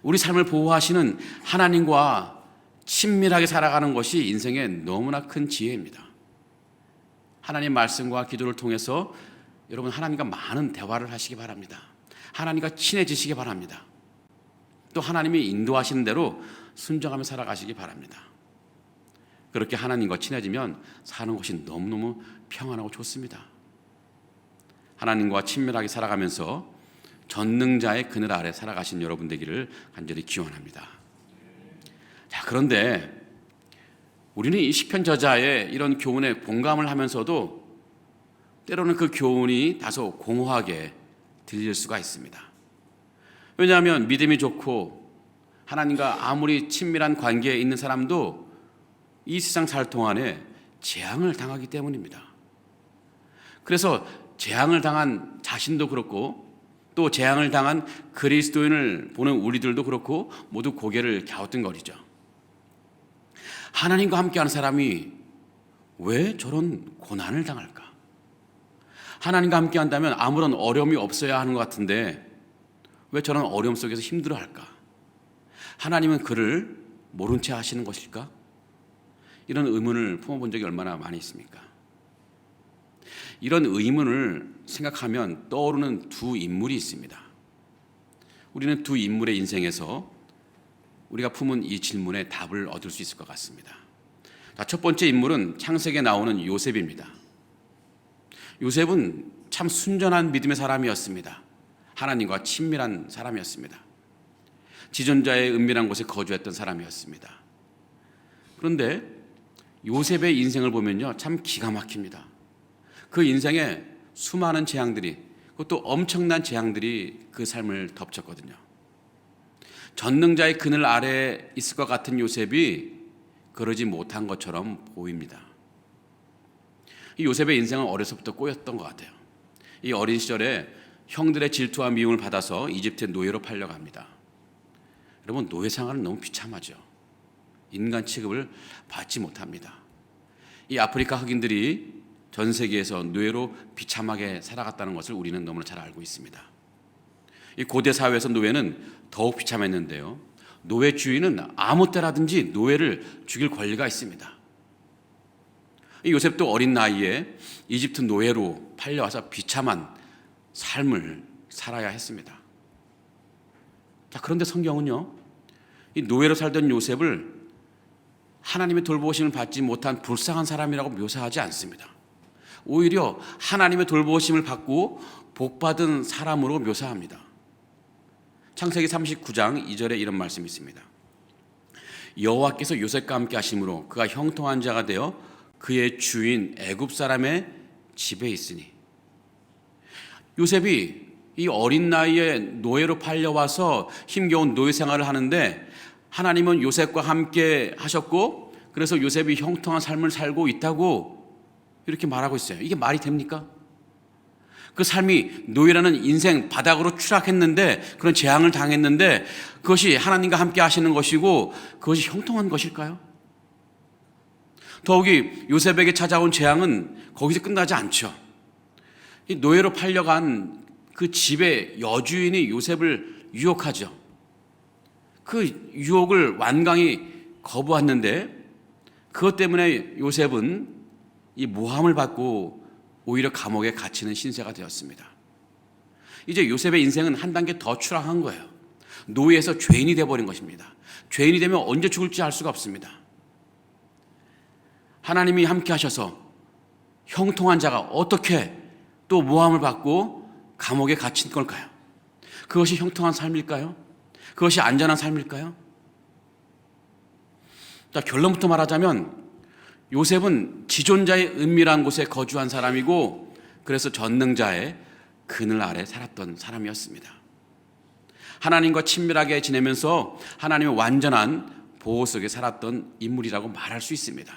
우리 삶을 보호하시는 하나님과 친밀하게 살아가는 것이 인생의 너무나 큰 지혜입니다. 하나님 말씀과 기도를 통해서 여러분 하나님과 많은 대화를 하시기 바랍니다. 하나님과 친해지시기 바랍니다. 또 하나님이 인도하시는 대로 순종하며 살아가시기 바랍니다. 그렇게 하나님과 친해지면 사는 것이 너무너무 평안하고 좋습니다. 하나님과 친밀하게 살아가면서 전능자의 그늘 아래 살아가신 여러분 되기를 간절히 기원합니다. 자, 그런데 우리는 이 시편 저자의 이런 교훈에 공감을 하면서도 때로는 그 교훈이 다소 공허하게 들릴 수가 있습니다. 왜냐하면 믿음이 좋고 하나님과 아무리 친밀한 관계에 있는 사람도 이 세상 살 동안에 재앙을 당하기 때문입니다. 그래서 재앙을 당한 자신도 그렇고 또 재앙을 당한 그리스도인을 보는 우리들도 그렇고 모두 고개를 갸우뚱거리죠. 하나님과 함께하는 사람이 왜 저런 고난을 당할까? 하나님과 함께한다면 아무런 어려움이 없어야 하는 것 같은데 왜 저런 어려움 속에서 힘들어할까? 하나님은 그를 모른 채 하시는 것일까? 이런 의문을 품어본 적이 얼마나 많이 있습니까? 이런 의문을 생각하면 떠오르는 두 인물이 있습니다. 우리는 두 인물의 인생에서 우리가 품은 이 질문에 답을 얻을 수 있을 것 같습니다. 자, 첫 번째 인물은 창세기에 나오는 요셉입니다. 요셉은 참 순전한 믿음의 사람이었습니다. 하나님과 친밀한 사람이었습니다. 지존자의 은밀한 곳에 거주했던 사람이었습니다. 그런데 요셉의 인생을 보면요, 참 기가 막힙니다. 그 인생에 수많은 재앙들이, 그것도 엄청난 재앙들이 그 삶을 덮쳤거든요. 전능자의 그늘 아래에 있을 것 같은 요셉이 그러지 못한 것처럼 보입니다. 이 요셉의 인생은 어려서부터 꼬였던 것 같아요. 이 어린 시절에 형들의 질투와 미움을 받아서 이집트의 노예로 팔려갑니다. 여러분, 노예 생활은 너무 비참하죠. 인간 취급을 받지 못합니다. 이 아프리카 흑인들이 전 세계에서 노예로 비참하게 살아갔다는 것을 우리는 너무나 잘 알고 있습니다. 이 고대 사회에서 노예는 더욱 비참했는데요, 노예 주인은 아무 때라든지 노예를 죽일 권리가 있습니다. 이 요셉도 어린 나이에 이집트 노예로 팔려와서 비참한 삶을 살아야 했습니다. 자, 그런데 성경은요, 이 노예로 살던 요셉을 하나님의 돌보심을 받지 못한 불쌍한 사람이라고 묘사하지 않습니다. 오히려 하나님의 돌보심을 받고 복받은 사람으로 묘사합니다. 창세기 39장 2절에 이런 말씀이 있습니다. 여호와께서 요셉과 함께 하심으로 그가 형통한 자가 되어 그의 주인 애굽 사람의 집에 있으니. 요셉이 이 어린 나이에 노예로 팔려와서 힘겨운 노예 생활을 하는데 하나님은 요셉과 함께 하셨고 그래서 요셉이 형통한 삶을 살고 있다고 이렇게 말하고 있어요. 이게 말이 됩니까? 그 삶이 노예라는 인생 바닥으로 추락했는데, 그런 재앙을 당했는데 그것이 하나님과 함께 하시는 것이고 그것이 형통한 것일까요? 더욱이 요셉에게 찾아온 재앙은 거기서 끝나지 않죠. 이 노예로 팔려간 그 집의 여주인이 요셉을 유혹하죠. 그 유혹을 완강히 거부했는데 그것 때문에 요셉은 이 모함을 받고 오히려 감옥에 갇히는 신세가 되었습니다. 이제 요셉의 인생은 한 단계 더 추락한 거예요. 노예에서 죄인이 되어버린 것입니다. 죄인이 되면 언제 죽을지 알 수가 없습니다. 하나님이 함께 하셔서 형통한 자가 어떻게 또 모함을 받고 감옥에 갇힌 걸까요? 그것이 형통한 삶일까요? 그것이 안전한 삶일까요? 자, 결론부터 말하자면 요셉은 지존자의 은밀한 곳에 거주한 사람이고 그래서 전능자의 그늘 아래 살았던 사람이었습니다. 하나님과 친밀하게 지내면서 하나님의 완전한 보호 속에 살았던 인물이라고 말할 수 있습니다.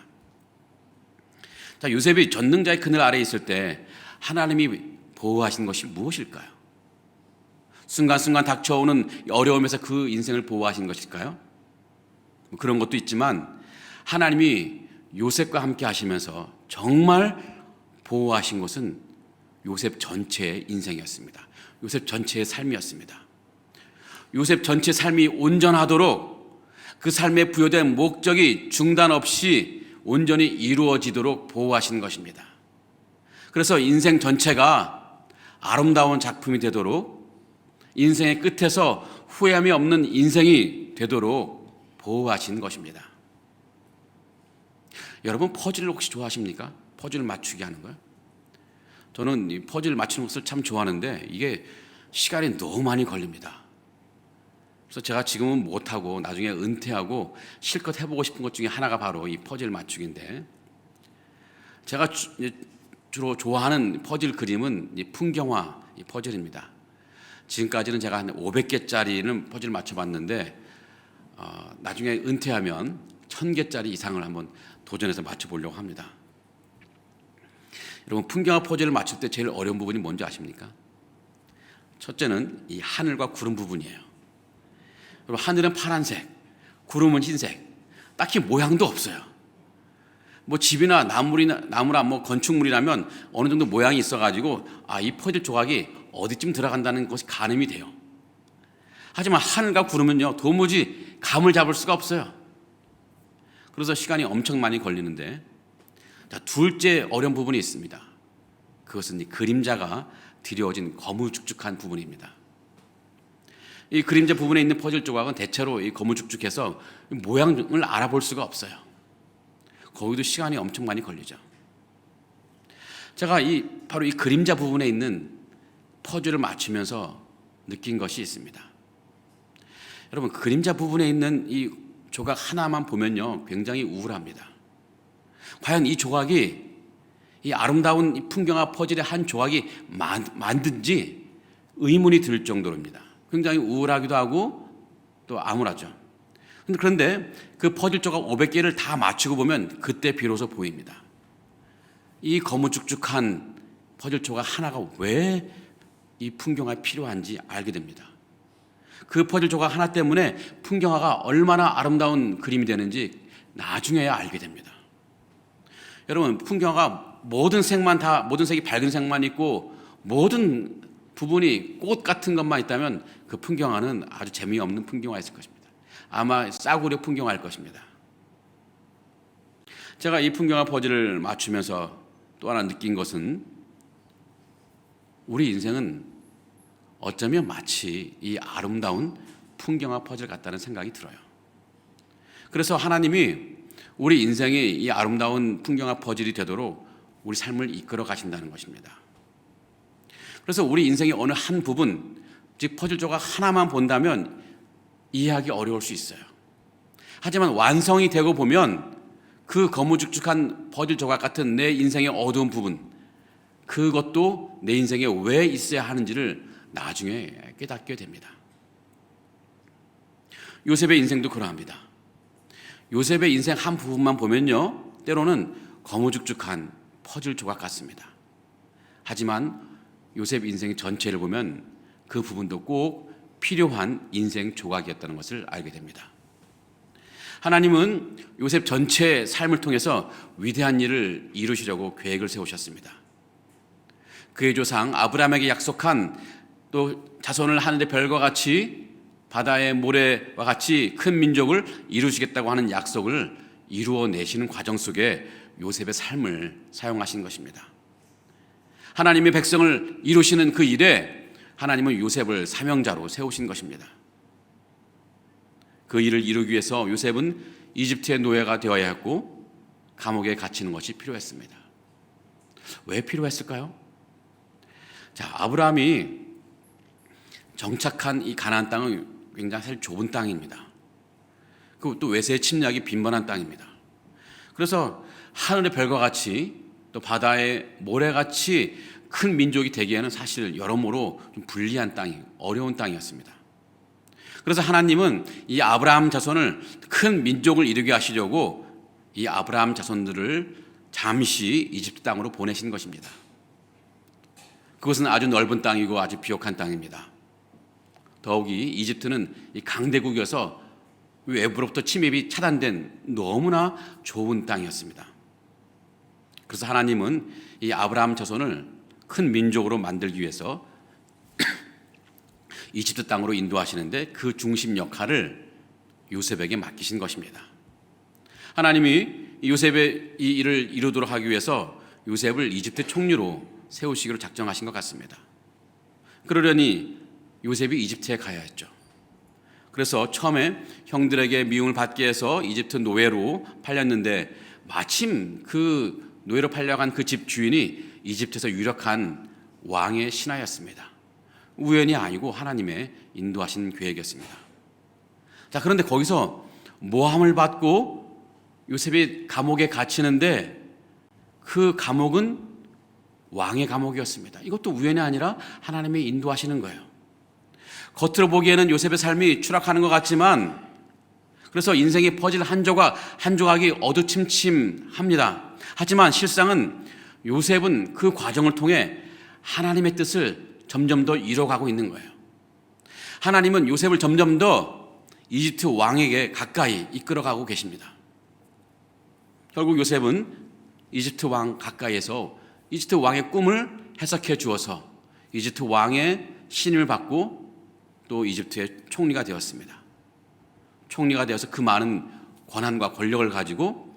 자, 요셉이 전능자의 그늘 아래에 있을 때 하나님이 보호하신 것이 무엇일까요? 순간순간 닥쳐오는 어려움에서 그 인생을 보호하신 것일까요? 그런 것도 있지만 하나님이 요셉과 함께 하시면서 정말 보호하신 것은 요셉 전체의 인생이었습니다. 요셉 전체의 삶이었습니다. 요셉 전체 삶이 온전하도록 그 삶에 부여된 목적이 중단 없이 온전히 이루어지도록 보호하신 것입니다. 그래서 인생 전체가 아름다운 작품이 되도록 인생의 끝에서 후회함이 없는 인생이 되도록 보호하신 것입니다. 여러분 퍼즐을 혹시 좋아하십니까? 퍼즐을 맞추게 하는 거요? 저는 이 퍼즐 맞추는 것을 참 좋아하는데 이게 시간이 너무 많이 걸립니다. 그래서 제가 지금은 못하고 나중에 은퇴하고 실컷 해보고 싶은 것 중에 하나가 바로 이 퍼즐 맞추기인데, 제가 주로 좋아하는 퍼즐 그림은 이 풍경화 이 퍼즐입니다. 지금까지는 제가 한 500개짜리는 퍼즐 맞춰봤는데 나중에 은퇴하면 1000개짜리 이상을 한번 도전해서 맞춰보려고 합니다. 여러분, 풍경화 퍼즐을 맞출 때 제일 어려운 부분이 뭔지 아십니까? 첫째는 이 하늘과 구름 부분이에요. 그리고 하늘은 파란색, 구름은 흰색, 딱히 모양도 없어요. 뭐 집이나 나무나 뭐 건축물이라면 어느 정도 모양이 있어가지고 이 퍼즐 조각이 어디쯤 들어간다는 것이 가늠이 돼요. 하지만 하늘과 구름은요, 도무지 감을 잡을 수가 없어요. 그래서 시간이 엄청 많이 걸리는데, 자, 둘째 어려운 부분이 있습니다. 그것은 이 그림자가 드리워진 거무죽죽한 부분입니다. 이 그림자 부분에 있는 퍼즐 조각은 대체로 이 거무죽죽해서 모양을 알아볼 수가 없어요. 거기도 시간이 엄청 많이 걸리죠. 제가 바로 이 그림자 부분에 있는 퍼즐을 맞추면서 느낀 것이 있습니다. 여러분, 그림자 부분에 있는 이 조각 하나만 보면요, 굉장히 우울합니다. 과연 이 조각이, 이 아름다운 이 풍경화 퍼즐의 한 조각이 만든지 의문이 들 정도입니다. 굉장히 우울하기도 하고 또 암울하죠. 그런데 그 퍼즐 조각 500개를 다 맞추고 보면 그때 비로소 보입니다. 이 거무죽죽한 퍼즐 조각 하나가 왜 이 풍경화에 필요한지 알게 됩니다. 그 퍼즐 조각 하나 때문에 풍경화가 얼마나 아름다운 그림이 되는지 나중에야 알게 됩니다. 여러분, 풍경화가 모든 색이 밝은 색만 있고 모든 부분이 꽃 같은 것만 있다면 그 풍경화는 아주 재미없는 풍경화였을 것입니다. 아마 싸구려 풍경화일 것입니다. 제가 이 풍경화 퍼즐을 맞추면서 또 하나 느낀 것은 우리 인생은 어쩌면 마치 이 아름다운 풍경화 퍼즐 같다는 생각이 들어요. 그래서 하나님이 우리 인생이 이 아름다운 풍경화 퍼즐이 되도록 우리 삶을 이끌어 가신다는 것입니다. 그래서 우리 인생의 어느 한 부분, 즉 퍼즐 조각 하나만 본다면 이해하기 어려울 수 있어요. 하지만 완성이 되고 보면 그 거무죽죽한 퍼즐 조각 같은 내 인생의 어두운 부분, 그것도 내 인생에 왜 있어야 하는지를 나중에 깨닫게 됩니다. 요셉의 인생도 그러합니다. 요셉의 인생 한 부분만 보면요, 때로는 거무죽죽한 퍼즐 조각 같습니다. 하지만 요셉 인생 전체를 보면 그 부분도 꼭 필요한 인생 조각이었다는 것을 알게 됩니다. 하나님은 요셉 전체의 삶을 통해서 위대한 일을 이루시려고 계획을 세우셨습니다. 그의 조상 아브라함에게 약속한 또 자손을 하늘의 별과 같이 바다의 모래와 같이 큰 민족을 이루시겠다고 하는 약속을 이루어내시는 과정 속에 요셉의 삶을 사용하신 것입니다. 하나님의 백성을 이루시는 그 일에 하나님은 요셉을 사명자로 세우신 것입니다. 그 일을 이루기 위해서 요셉은 이집트의 노예가 되어야 했고 감옥에 갇히는 것이 필요했습니다. 왜 필요했을까요? 자, 아브라함이 정착한 이 가나안 땅은 굉장히 사실 좁은 땅입니다. 그리고 또 외세의 침략이 빈번한 땅입니다. 그래서 하늘의 별과 같이 또 바다의 모래같이 큰 민족이 되기에는 사실 여러모로 좀 불리한 땅이, 어려운 땅이었습니다. 그래서 하나님은 이 아브라함 자손을 큰 민족을 이루게 하시려고 이 아브라함 자손들을 잠시 이집트 땅으로 보내신 것입니다. 그것은 아주 넓은 땅이고 아주 비옥한 땅입니다. 더욱이 이집트는 이 강대국이어서 외부로부터 침입이 차단된 너무나 좁은 땅이었습니다. 그래서 하나님은 이 아브라함 자손을 큰 민족으로 만들기 위해서 이집트 땅으로 인도하시는데 그 중심 역할을 요셉에게 맡기신 것입니다. 하나님이 요셉의 이 일을 이루도록 하기 위해서 요셉을 이집트 총리로 세우시기로 작정하신 것 같습니다. 그러려니 요셉이 이집트에 가야 했죠. 그래서 처음에 형들에게 미움을 받게 해서 이집트 노예로 팔렸는데 마침 그 노예로 팔려간 그 집 주인이 이집트에서 유력한 왕의 신하였습니다. 우연이 아니고 하나님의 인도하신 계획이었습니다. 자, 그런데 거기서 모함을 받고 요셉이 감옥에 갇히는데 그 감옥은 왕의 감옥이었습니다. 이것도 우연이 아니라 하나님이 인도하시는 거예요. 겉으로 보기에는 요셉의 삶이 추락하는 것 같지만 그래서 인생의 퍼즐 한 조각 한 조각이 어두침침합니다. 하지만 실상은 요셉은 그 과정을 통해 하나님의 뜻을 점점 더 이뤄가고 있는 거예요. 하나님은 요셉을 점점 더 이집트 왕에게 가까이 이끌어가고 계십니다. 결국 요셉은 이집트 왕 가까이에서 이집트 왕의 꿈을 해석해 주어서 이집트 왕의 신임을 받고 또 이집트의 총리가 되었습니다. 총리가 되어서 그 많은 권한과 권력을 가지고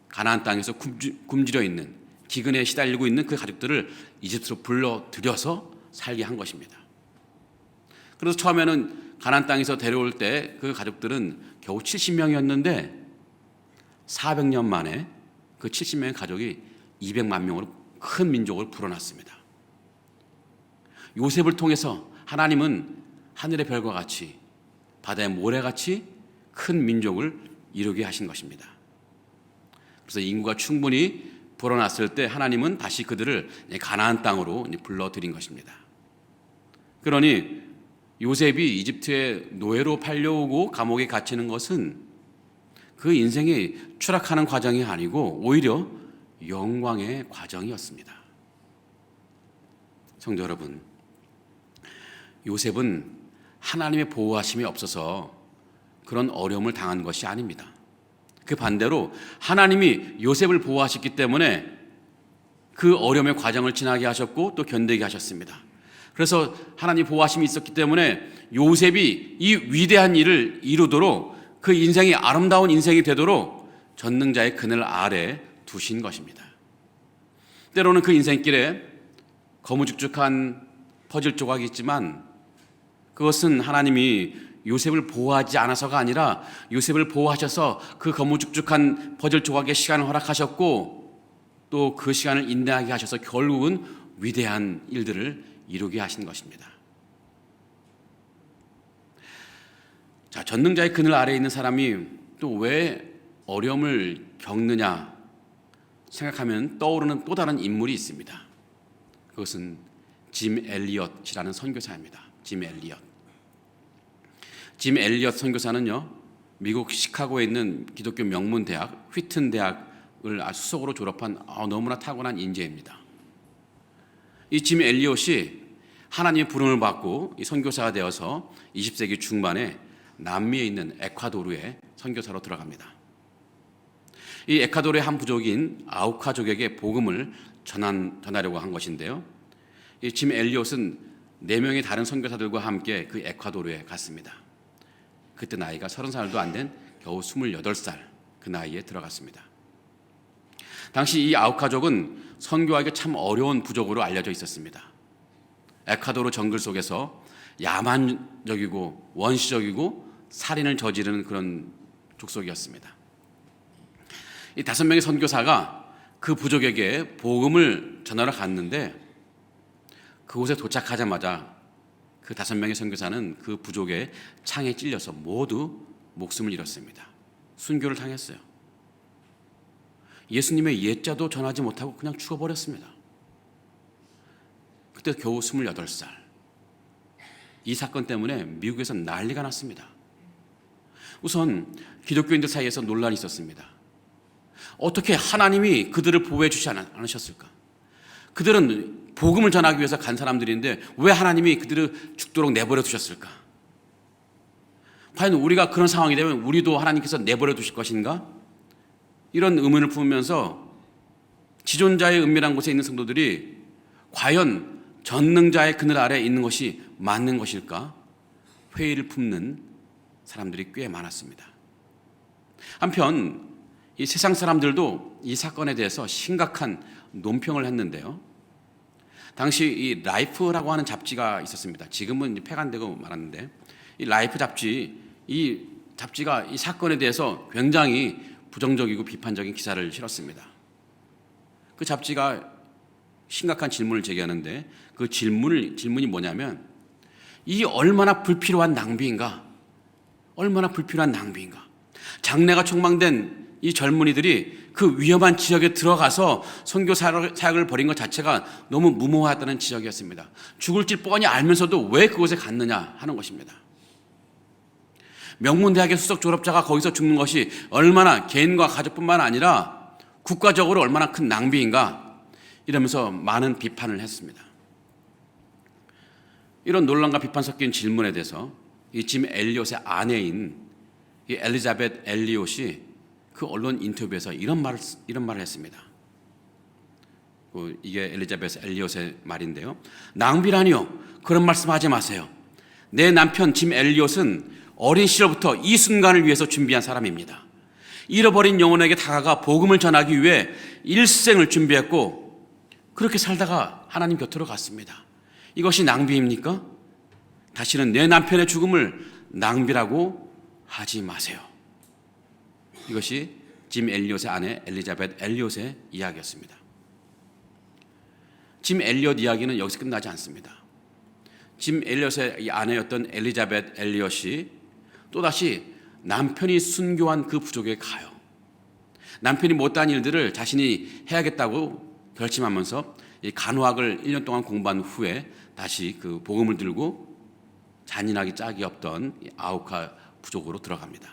가나안 땅에서 굶주려 있는 기근에 시달리고 있는 그 가족들을 이집트로 불러들여서 살게 한 것입니다. 그래서 처음에는 가나안 땅에서 데려올 때 그 가족들은 겨우 70명이었는데 400년 만에 그 70명의 가족이 200만 명으로 큰 민족을 불어났습니다. 요셉을 통해서 하나님은 하늘의 별과 같이 바다의 모래같이 큰 민족을 이루게 하신 것입니다. 그래서 인구가 충분히 불어났을 때 하나님은 다시 그들을 가나안 땅으로 불러들인 것입니다. 그러니 요셉이 이집트의 노예로 팔려오고 감옥에 갇히는 것은 그 인생이 추락하는 과정이 아니고 오히려 영광의 과정이었습니다. 성도 여러분, 요셉은 하나님의 보호하심이 없어서 그런 어려움을 당한 것이 아닙니다. 그 반대로 하나님이 요셉을 보호하셨기 때문에 그 어려움의 과정을 지나게 하셨고 또 견디게 하셨습니다. 그래서 하나님 보호하심이 있었기 때문에 요셉이 이 위대한 일을 이루도록 그 인생이 아름다운 인생이 되도록 전능자의 그늘 아래 두신 것입니다. 때로는 그 인생길에 거무죽죽한 퍼즐 조각이 있지만 그것은 하나님이 요셉을 보호하지 않아서가 아니라 요셉을 보호하셔서 그 거무죽죽한 퍼즐 조각의 시간을 허락하셨고 또 그 시간을 인내하게 하셔서 결국은 위대한 일들을 이루게 하신 것입니다. 자, 전능자의 그늘 아래에 있는 사람이 또 왜 어려움을 겪느냐 생각하면 떠오르는 또 다른 인물이 있습니다. 그것은 짐 엘리엇이라는 선교사입니다. 짐 엘리엇 선교사는요, 미국 시카고에 있는 기독교 명문 대학 휘튼 대학을 수석으로 졸업한 너무나 타고난 인재입니다. 이 짐 엘리엇이 하나님의 부름을 받고 이 선교사가 되어서 20세기 중반에 남미에 있는 에콰도르에 선교사로 들어갑니다. 이 에콰도르의 한 부족인 아우카족에게 복음을 전하려고 한 것인데요. 이 짐 엘리엇은 4명의 다른 선교사들과 함께 그 에콰도르에 갔습니다. 그때 나이가 30살도 안 된 겨우 28살 그 나이에 들어갔습니다. 당시 이 아우카족은 선교하기 참 어려운 부족으로 알려져 있었습니다. 에콰도르 정글 속에서 야만적이고 원시적이고 살인을 저지르는 그런 족속이었습니다. 이 5명의 선교사가 그 부족에게 복음을 전하러 갔는데 그곳에 도착하자마자 그 5명의 선교사는 그 부족의 창에 찔려서 모두 목숨을 잃었습니다. 순교를 당했어요. 예수님의 예자도 전하지 못하고 그냥 죽어버렸습니다. 그때 겨우 28살. 이 사건 때문에 미국에서 난리가 났습니다. 우선 기독교인들 사이에서 논란이 있었습니다. 어떻게 하나님이 그들을 보호해 주지 않으셨을까? 그들은 복음을 전하기 위해서 간 사람들인데 왜 하나님이 그들을 죽도록 내버려 두셨을까? 과연 우리가 그런 상황이 되면 우리도 하나님께서 내버려 두실 것인가? 이런 의문을 품으면서 지존자의 은밀한 곳에 있는 성도들이 과연 전능자의 그늘 아래에 있는 것이 맞는 것일까? 회의를 품는 사람들이 꽤 많았습니다. 한편 이 세상 사람들도 이 사건에 대해서 심각한 논평을 했는데요. 당시 이 라이프라고 하는 잡지가 있었습니다. 지금은 폐간되고 말았는데 이 라이프 잡지, 이 잡지가 이 사건에 대해서 굉장히 부정적이고 비판적인 기사를 실었습니다. 그 잡지가 심각한 질문을 제기하는데 그 질문이 뭐냐면 이 얼마나 불필요한 낭비인가? 얼마나 불필요한 낭비인가? 장래가 촉망된 이 젊은이들이 그 위험한 지역에 들어가서 선교 사역을 벌인 것 자체가 너무 무모하다는 지적이었습니다. 죽을 줄 뻔히 알면서도 왜 그곳에 갔느냐 하는 것입니다. 명문대학의 수석 졸업자가 거기서 죽는 것이 얼마나 개인과 가족뿐만 아니라 국가적으로 얼마나 큰 낭비인가 이러면서 많은 비판을 했습니다. 이런 논란과 비판 섞인 질문에 대해서 이 짐 엘리엇의 아내인 이 엘리자벳 엘리엇이 그 언론 인터뷰에서 이런 말을 했습니다. 이게 엘리자벳 엘리엇의 말인데요. 낭비라니요. 그런 말씀하지 마세요. 내 남편 짐 엘리엇은 어린 시절부터 이 순간을 위해서 준비한 사람입니다. 잃어버린 영혼에게 다가가 복음을 전하기 위해 일생을 준비했고 그렇게 살다가 하나님 곁으로 갔습니다. 이것이 낭비입니까? 다시는 내 남편의 죽음을 낭비라고 하지 마세요. 이것이 짐 엘리엇의 아내 엘리자벳 엘리엇의 이야기였습니다. 짐 엘리엇 이야기는 여기서 끝나지 않습니다. 짐 엘리엇의 아내였던 엘리자벳 엘리엇이 또다시 남편이 순교한 그 부족에 가요. 남편이 못한 일들을 자신이 해야겠다고 결심하면서 이 간호학을 1년 동안 공부한 후에 다시 그 복음을 들고 잔인하기 짝이 없던 아우카 부족으로 들어갑니다.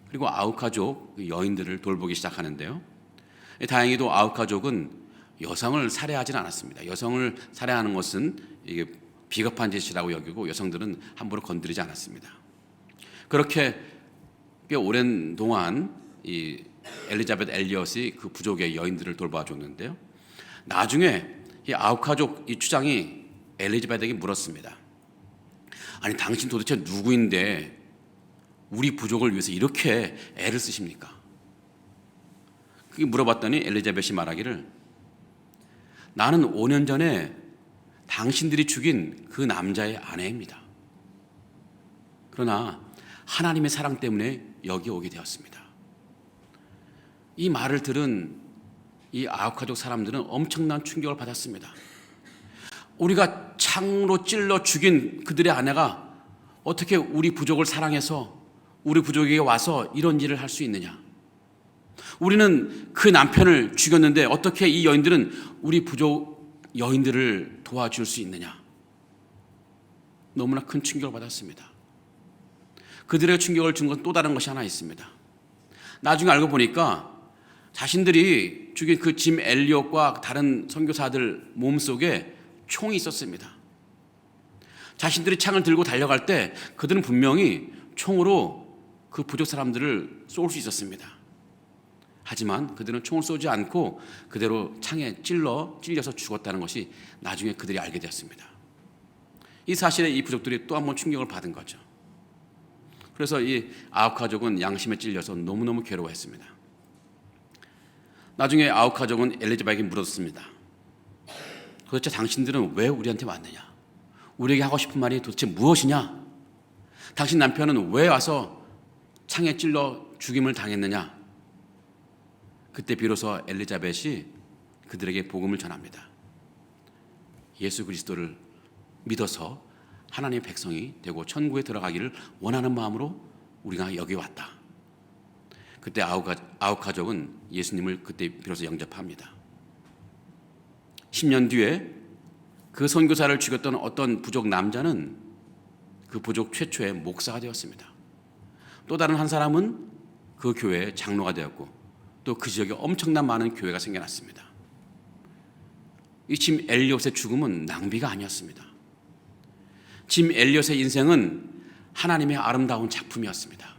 그리고 아우카족 여인들을 돌보기 시작하는데요. 다행히도 아우카족은 여성을 살해하지는 않았습니다. 여성을 살해하는 것은 이게 비겁한 짓이라고 여기고 여성들은 함부로 건드리지 않았습니다. 그렇게 꽤 오랜 동안 이 엘리자벳 엘리엇이 그 부족의 여인들을 돌봐줬는데요. 나중에 이 아우카족 이 추장이 엘리자벳에게 물었습니다. 아니 당신 도대체 누구인데 우리 부족을 위해서 이렇게 애를 쓰십니까? 그게 물어봤더니 엘리자벳이 말하기를 나는 5년 전에 당신들이 죽인 그 남자의 아내입니다. 그러나 하나님의 사랑 때문에 여기 오게 되었습니다. 이 말을 들은 이 아우카족 사람들은 엄청난 충격을 받았습니다. 우리가 창으로 찔러 죽인 그들의 아내가 어떻게 우리 부족을 사랑해서 우리 부족에게 와서 이런 일을 할 수 있느냐? 우리는 그 남편을 죽였는데 어떻게 이 여인들은 우리 부족 여인들을 도와줄 수 있느냐? 너무나 큰 충격을 받았습니다. 그들의 충격을 준 건 또 다른 것이 하나 있습니다. 나중에 알고 보니까 자신들이 죽인 그 짐 엘리엇과 다른 선교사들 몸속에 총이 있었습니다. 자신들이 창을 들고 달려갈 때 그들은 분명히 총으로 그 부족 사람들을 쏠 수 있었습니다. 하지만 그들은 총을 쏘지 않고 그대로 창에 찔려서 죽었다는 것이 나중에 그들이 알게 되었습니다. 이 사실에 이 부족들이 또 한 번 충격을 받은 거죠. 그래서 이 아홉 가족은 양심에 찔려서 너무너무 괴로워했습니다. 나중에 아홉 가족은 엘리자벳에게 물었습니다. 도대체 당신들은 왜 우리한테 왔느냐? 우리에게 하고 싶은 말이 도대체 무엇이냐? 당신 남편은 왜 와서 창에 찔러 죽임을 당했느냐? 그때 비로소 엘리자벳이 그들에게 복음을 전합니다. 예수 그리스도를 믿어서 하나님의 백성이 되고 천국에 들어가기를 원하는 마음으로 우리가 여기 왔다. 그때 아홉 가족은 예수님을 그때 비로소 영접합니다. 10년 뒤에 그 선교사를 죽였던 어떤 부족 남자는 그 부족 최초의 목사가 되었습니다. 또 다른 한 사람은 그 교회의 장로가 되었고 또 그 지역에 엄청난 많은 교회가 생겨났습니다. 이 짐 엘리엇의 죽음은 낭비가 아니었습니다. 짐 엘리엇의 인생은 하나님의 아름다운 작품이었습니다.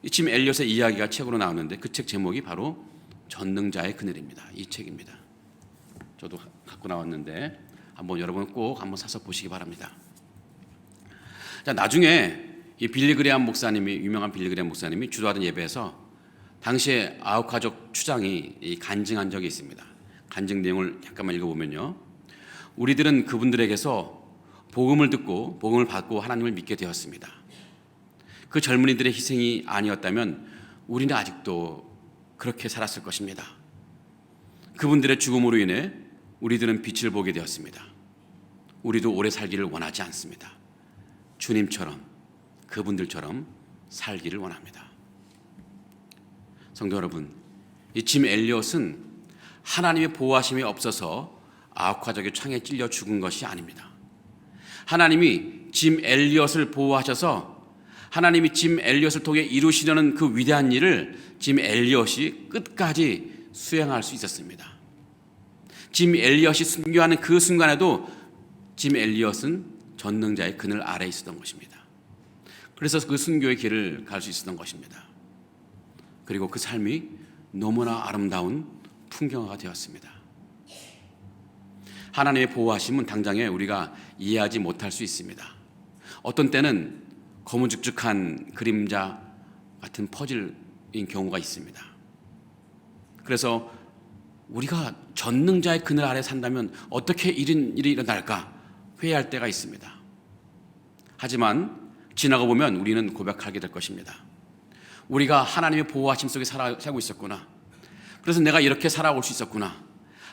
이 짐 엘리엇의 이야기가 책으로 나왔는데 그 책 제목이 바로 전능자의 그늘입니다. 이 책입니다. 저도 갖고 나왔는데 한번 여러분 꼭 한번 사서 보시기 바랍니다. 자, 나중에 이 빌리그레암 목사님이, 유명한 빌리그레암 목사님이 주도하던 예배에서 당시에 아홉 가족 추장이 간증한 적이 있습니다. 간증 내용을 잠깐만 읽어보면요, 우리들은 그분들에게서 복음을 듣고 복음을 받고 하나님을 믿게 되었습니다. 그 젊은이들의 희생이 아니었다면 우리는 아직도 그렇게 살았을 것입니다. 그분들의 죽음으로 인해 우리들은 빛을 보게 되었습니다. 우리도 오래 살기를 원하지 않습니다. 주님처럼, 그분들처럼 살기를 원합니다. 성도 여러분, 이 짐 엘리엇은 하나님의 보호하심이 없어서 아홉 가족의 창에 찔려 죽은 것이 아닙니다. 하나님이 짐 엘리엇을 보호하셔서 하나님이 짐 엘리엇을 통해 이루시려는 그 위대한 일을 짐 엘리엇이 끝까지 수행할 수 있었습니다. 짐 엘리엇이 순교하는 그 순간에도 짐 엘리엇은 전능자의 그늘 아래에 있었던 것입니다. 그래서 그 순교의 길을 갈 수 있었던 것입니다. 그리고 그 삶이 너무나 아름다운 풍경화가 되었습니다. 하나님의 보호하심은 당장에 우리가 이해하지 못할 수 있습니다. 어떤 때는 거무죽죽한 그림자 같은 퍼즐인 경우가 있습니다. 그래서 우리가 전능자의 그늘 아래 산다면 어떻게 이런 일이 일어날까 회의할 때가 있습니다. 하지만 지나고 보면 우리는 고백하게 될 것입니다. 우리가 하나님의 보호하심 속에 살고 있었구나. 그래서 내가 이렇게 살아올 수 있었구나.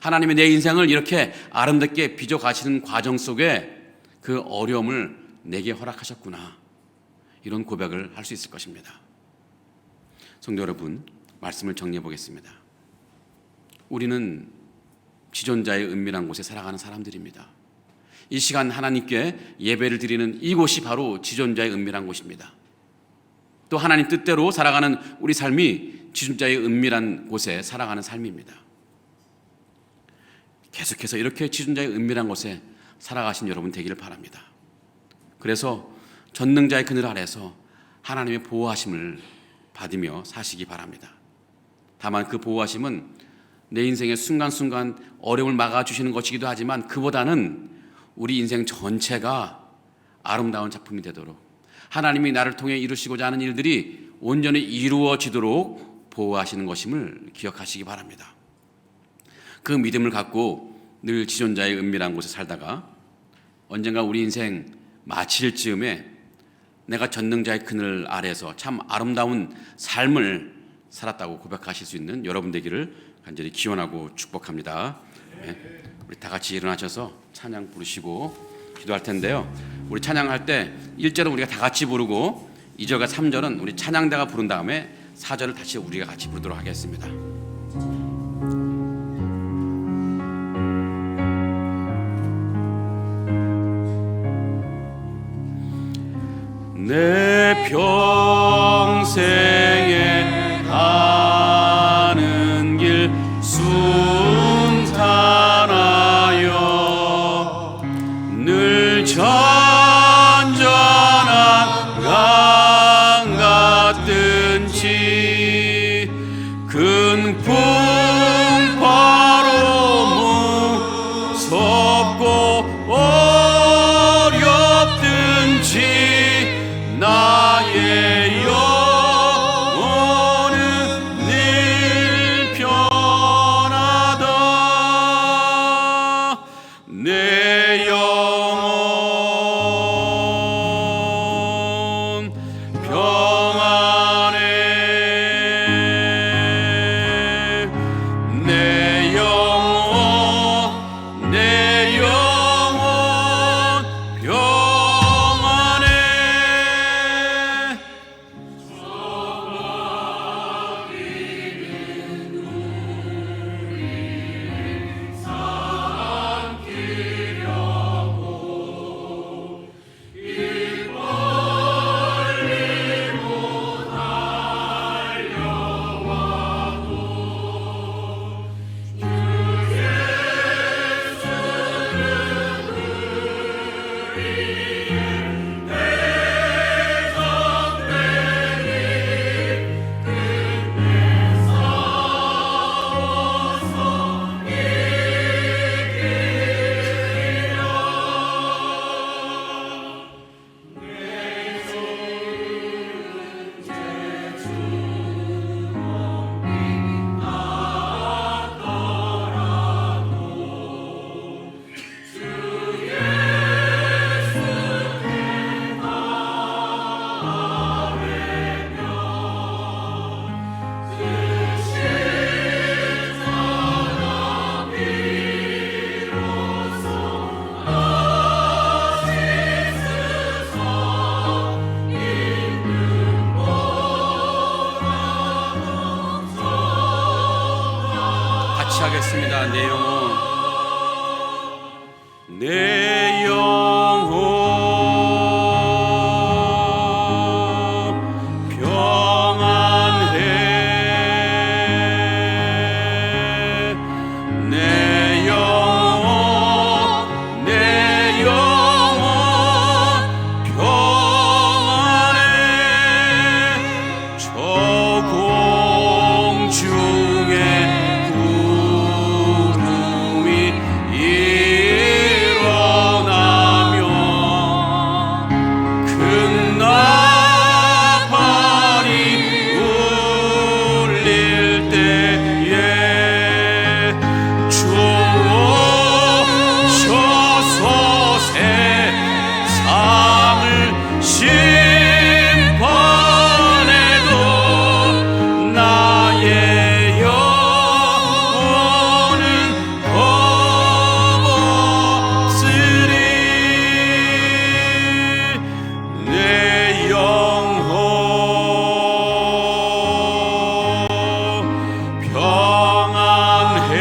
하나님의 내 인생을 이렇게 아름답게 빚어가시는 과정 속에 그 어려움을 내게 허락하셨구나. 이런 고백을 할 수 있을 것입니다. 성도 여러분, 말씀을 정리해 보겠습니다. 우리는 지존자의 은밀한 곳에 살아가는 사람들입니다. 이 시간 하나님께 예배를 드리는 이곳이 바로 지존자의 은밀한 곳입니다. 또 하나님 뜻대로 살아가는 우리 삶이 지존자의 은밀한 곳에 살아가는 삶입니다. 계속해서 이렇게 지존자의 은밀한 곳에 살아가신 여러분 되기를 바랍니다. 그래서 전능자의 그늘 아래서 하나님의 보호하심을 받으며 사시기 바랍니다. 다만 그 보호하심은 내 인생의 순간순간 어려움을 막아주시는 것이기도 하지만 그보다는 우리 인생 전체가 아름다운 작품이 되도록 하나님이 나를 통해 이루시고자 하는 일들이 온전히 이루어지도록 보호하시는 것임을 기억하시기 바랍니다. 그 믿음을 갖고 늘 지존자의 은밀한 곳에 살다가 언젠가 우리 인생 마칠 즈음에 내가 전능자의 그늘 아래에서 참 아름다운 삶을 살았다고 고백하실 수 있는 여러분 되기를 간절히 기원하고 축복합니다. 네. 우리 다 같이 일어나셔서 찬양 부르시고 기도할 텐데요. 우리 찬양할 때 1절은 우리가 다 같이 부르고 2절과 3절은 우리 찬양대가 부른 다음에 4절을 다시 우리가 같이 부르도록 하겠습니다. 내 평생에 가는 길 순탄하여 늘 전전한 강 같든지 큰 풍파로 무섭고 어렵든지 나 같이 하겠습니다. 내 영혼, 내 영혼 평안해. 내 영혼, 내 영혼 평안해. 저 공중에 구름이 일어나며 큰 나팔이 울릴 때에 주 오셔서 세상을 심판해도 나의 영혼은 없으리. 내 영혼 평안해.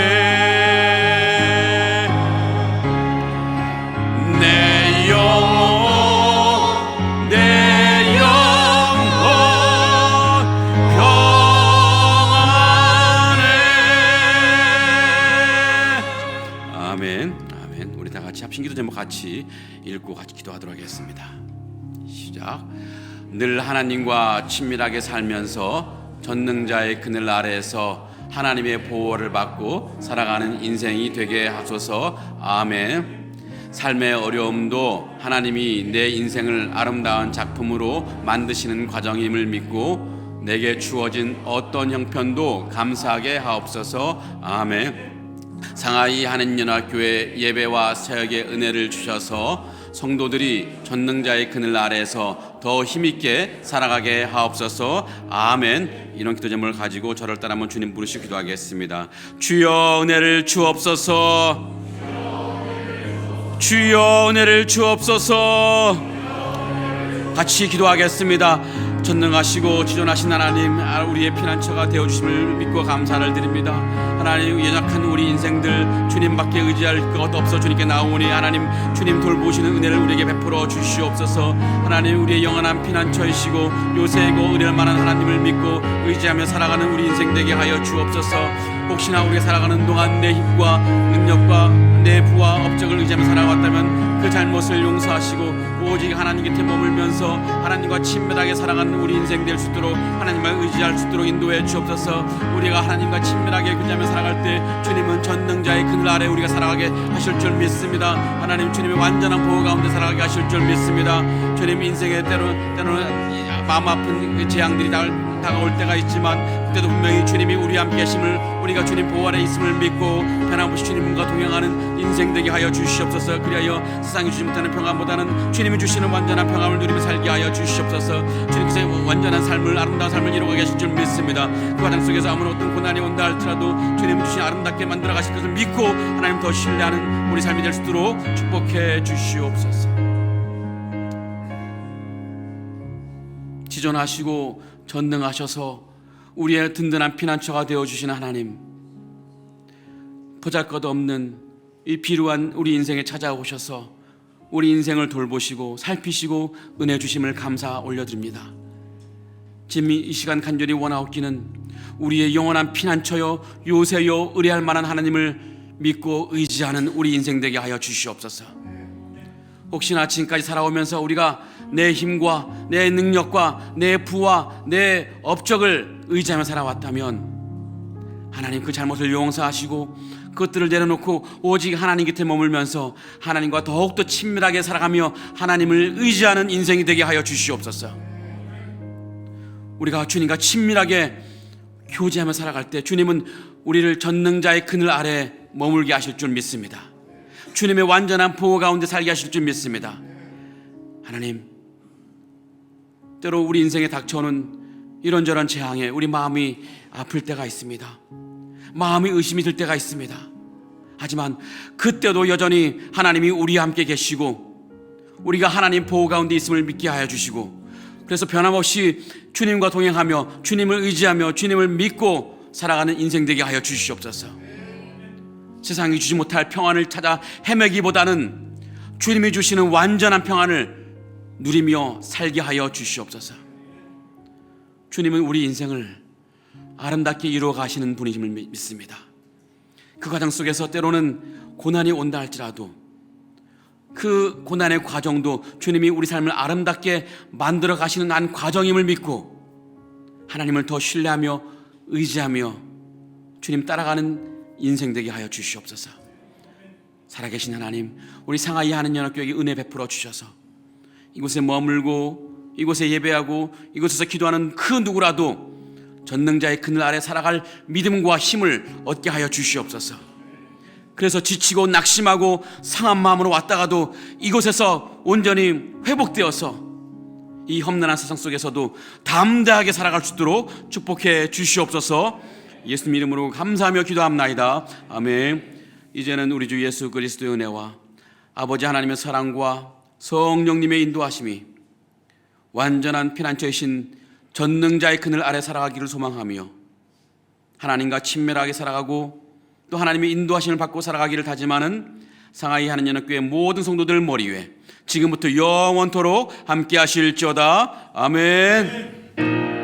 내 영혼, 내 영혼 평안해. 아멘, 아멘. 우리 다 같이 합심기도 제목 같이 읽고 같이 기도하도록 하겠습니다. 시작. 늘 하나님과 친밀하게 살면서 전능자의 그늘 아래에서 하나님의 보호를 받고 살아가는 인생이 되게 하소서. 아멘. 삶의 어려움도 하나님이 내 인생을 아름다운 작품으로 만드시는 과정임을 믿고 내게 주어진 어떤 형편도 감사하게 하옵소서. 아멘. 상하이 한인연합교회 예배와 사역의 은혜를 주셔서 성도들이 전능자의 그늘 아래에서 더 힘있게 살아가게 하옵소서. 아멘. 이런 기도 제목을 가지고 저를 따라 한번 주님 부르시고 기도하겠습니다. 주여 은혜를 주옵소서. 주여 은혜를 주옵소서. 같이 기도하겠습니다. 전능하시고 지존하신 하나님, 우리의 피난처가 되어주심을 믿고 감사를 드립니다. 하나님, 연약한 우리 인생들 주님밖에 의지할 것 없어 주님께 나오니 하나님, 주님 돌보시는 은혜를 우리에게 베풀어 주시옵소서. 하나님, 우리의 영원한 피난처이시고 요새이고 은혜를 만한 하나님을 믿고 의지하며 살아가는 우리 인생 되게 하여 주옵소서. 혹시나 우리가 살아가는 동안 내 힘과 능력과 내 부와 업적을 의지하며 살아왔다면 그 잘못을 용서하시고 오직 하나님 곁에 머물면서 하나님과 친밀하게 살아가는 우리 인생 될 수 있도록 하나님을 의지할 수 있도록 인도해 주옵소서. 우리가 하나님과 친밀하게 의지하며 살아갈 때 주님은 전능자의 그늘 아래 우리가 살아가게 하실 줄 믿습니다. 하나님, 주님의 완전한 보호 가운데 살아가게 하실 줄 믿습니다. 주님, 인생에 때로는 마음 아픈 재앙들이 다가올 때가 있지만 그때도 분명히 주님이 우리 함께 계심을, 우리가 주님 보호 아래 있음을 믿고 변함없이 주님과 동행하는 인생 되게 하여 주시옵소서. 그리하여 세상이 주지 못하는 평안보다는 주님이 주시는 완전한 평안을 누리며 살게 하여 주시옵소서. 주님께서 완전한 삶을, 아름다운 삶을 이루고 계실 줄 믿습니다. 그 과정 속에서 아무런 어떤 고난이 온다 할지라도 주님 주신 아름답게 만들어 가실 것을 믿고 하나님 더 신뢰하는 우리 삶이 될 수 있도록 축복해 주시옵소서. 지존하시고 전능하셔서 우리의 든든한 피난처가 되어주시는 하나님, 보잘것없는 이 비루한 우리 인생에 찾아오셔서 우리 인생을 돌보시고 살피시고 은혜 주심을 감사 올려드립니다. 지금 이 시간 간절히 원하옵기는 우리의 영원한 피난처요 요새요 의뢰할 만한 하나님을 믿고 의지하는 우리 인생 되게 하여 주시옵소서. 혹시나 지금까지 살아오면서 우리가 내 힘과 내 능력과 내 부와 내 업적을 의지하며 살아왔다면 하나님, 그 잘못을 용서하시고 그것들을 내려놓고 오직 하나님 곁에 머물면서 하나님과 더욱더 친밀하게 살아가며 하나님을 의지하는 인생이 되게 하여 주시옵소서. 우리가 주님과 친밀하게 교제하며 살아갈 때 주님은 우리를 전능자의 그늘 아래 머물게 하실 줄 믿습니다. 주님의 완전한 보호 가운데 살게 하실 줄 믿습니다. 하나님, 때로 우리 인생에 닥쳐오는 이런저런 재앙에 우리 마음이 아플 때가 있습니다. 마음이 의심이 들 때가 있습니다. 하지만 그때도 여전히 하나님이 우리와 함께 계시고 우리가 하나님 보호 가운데 있음을 믿게 하여 주시고, 그래서 변함없이 주님과 동행하며 주님을 의지하며 주님을 믿고 살아가는 인생 되게 하여 주시옵소서. 세상이 주지 못할 평안을 찾아 헤매기보다는 주님이 주시는 완전한 평안을 누리며 살게 하여 주시옵소서. 주님은 우리 인생을 아름답게 이루어 가시는 분이심을 믿습니다. 그 과정 속에서 때로는 고난이 온다 할지라도 그 고난의 과정도 주님이 우리 삶을 아름답게 만들어 가시는 한 과정임을 믿고 하나님을 더 신뢰하며 의지하며 주님 따라가는 인생 되게 하여 주시옵소서. 살아계신 하나님, 우리 상하이 하느님교회에 은혜 베풀어 주셔서 이곳에 머물고 이곳에 예배하고 이곳에서 기도하는 그 누구라도 전능자의 그늘 아래 살아갈 믿음과 힘을 얻게 하여 주시옵소서. 그래서 지치고 낙심하고 상한 마음으로 왔다가도 이곳에서 온전히 회복되어서 이 험난한 세상 속에서도 담대하게 살아갈 수 있도록 축복해 주시옵소서. 예수님 이름으로 감사하며 기도합나이다. 아멘. 이제는 우리 주 예수 그리스도의 은혜와 아버지 하나님의 사랑과 성령님의 인도하심이 완전한 피난처이신 전능자의 그늘 아래 살아가기를 소망하며 하나님과 친밀하게 살아가고 또 하나님의 인도하심을 받고 살아가기를 다짐하는 상하이 하느님교회 모든 성도들 머리 위에 지금부터 영원토록 함께 하실지어다. 아멘.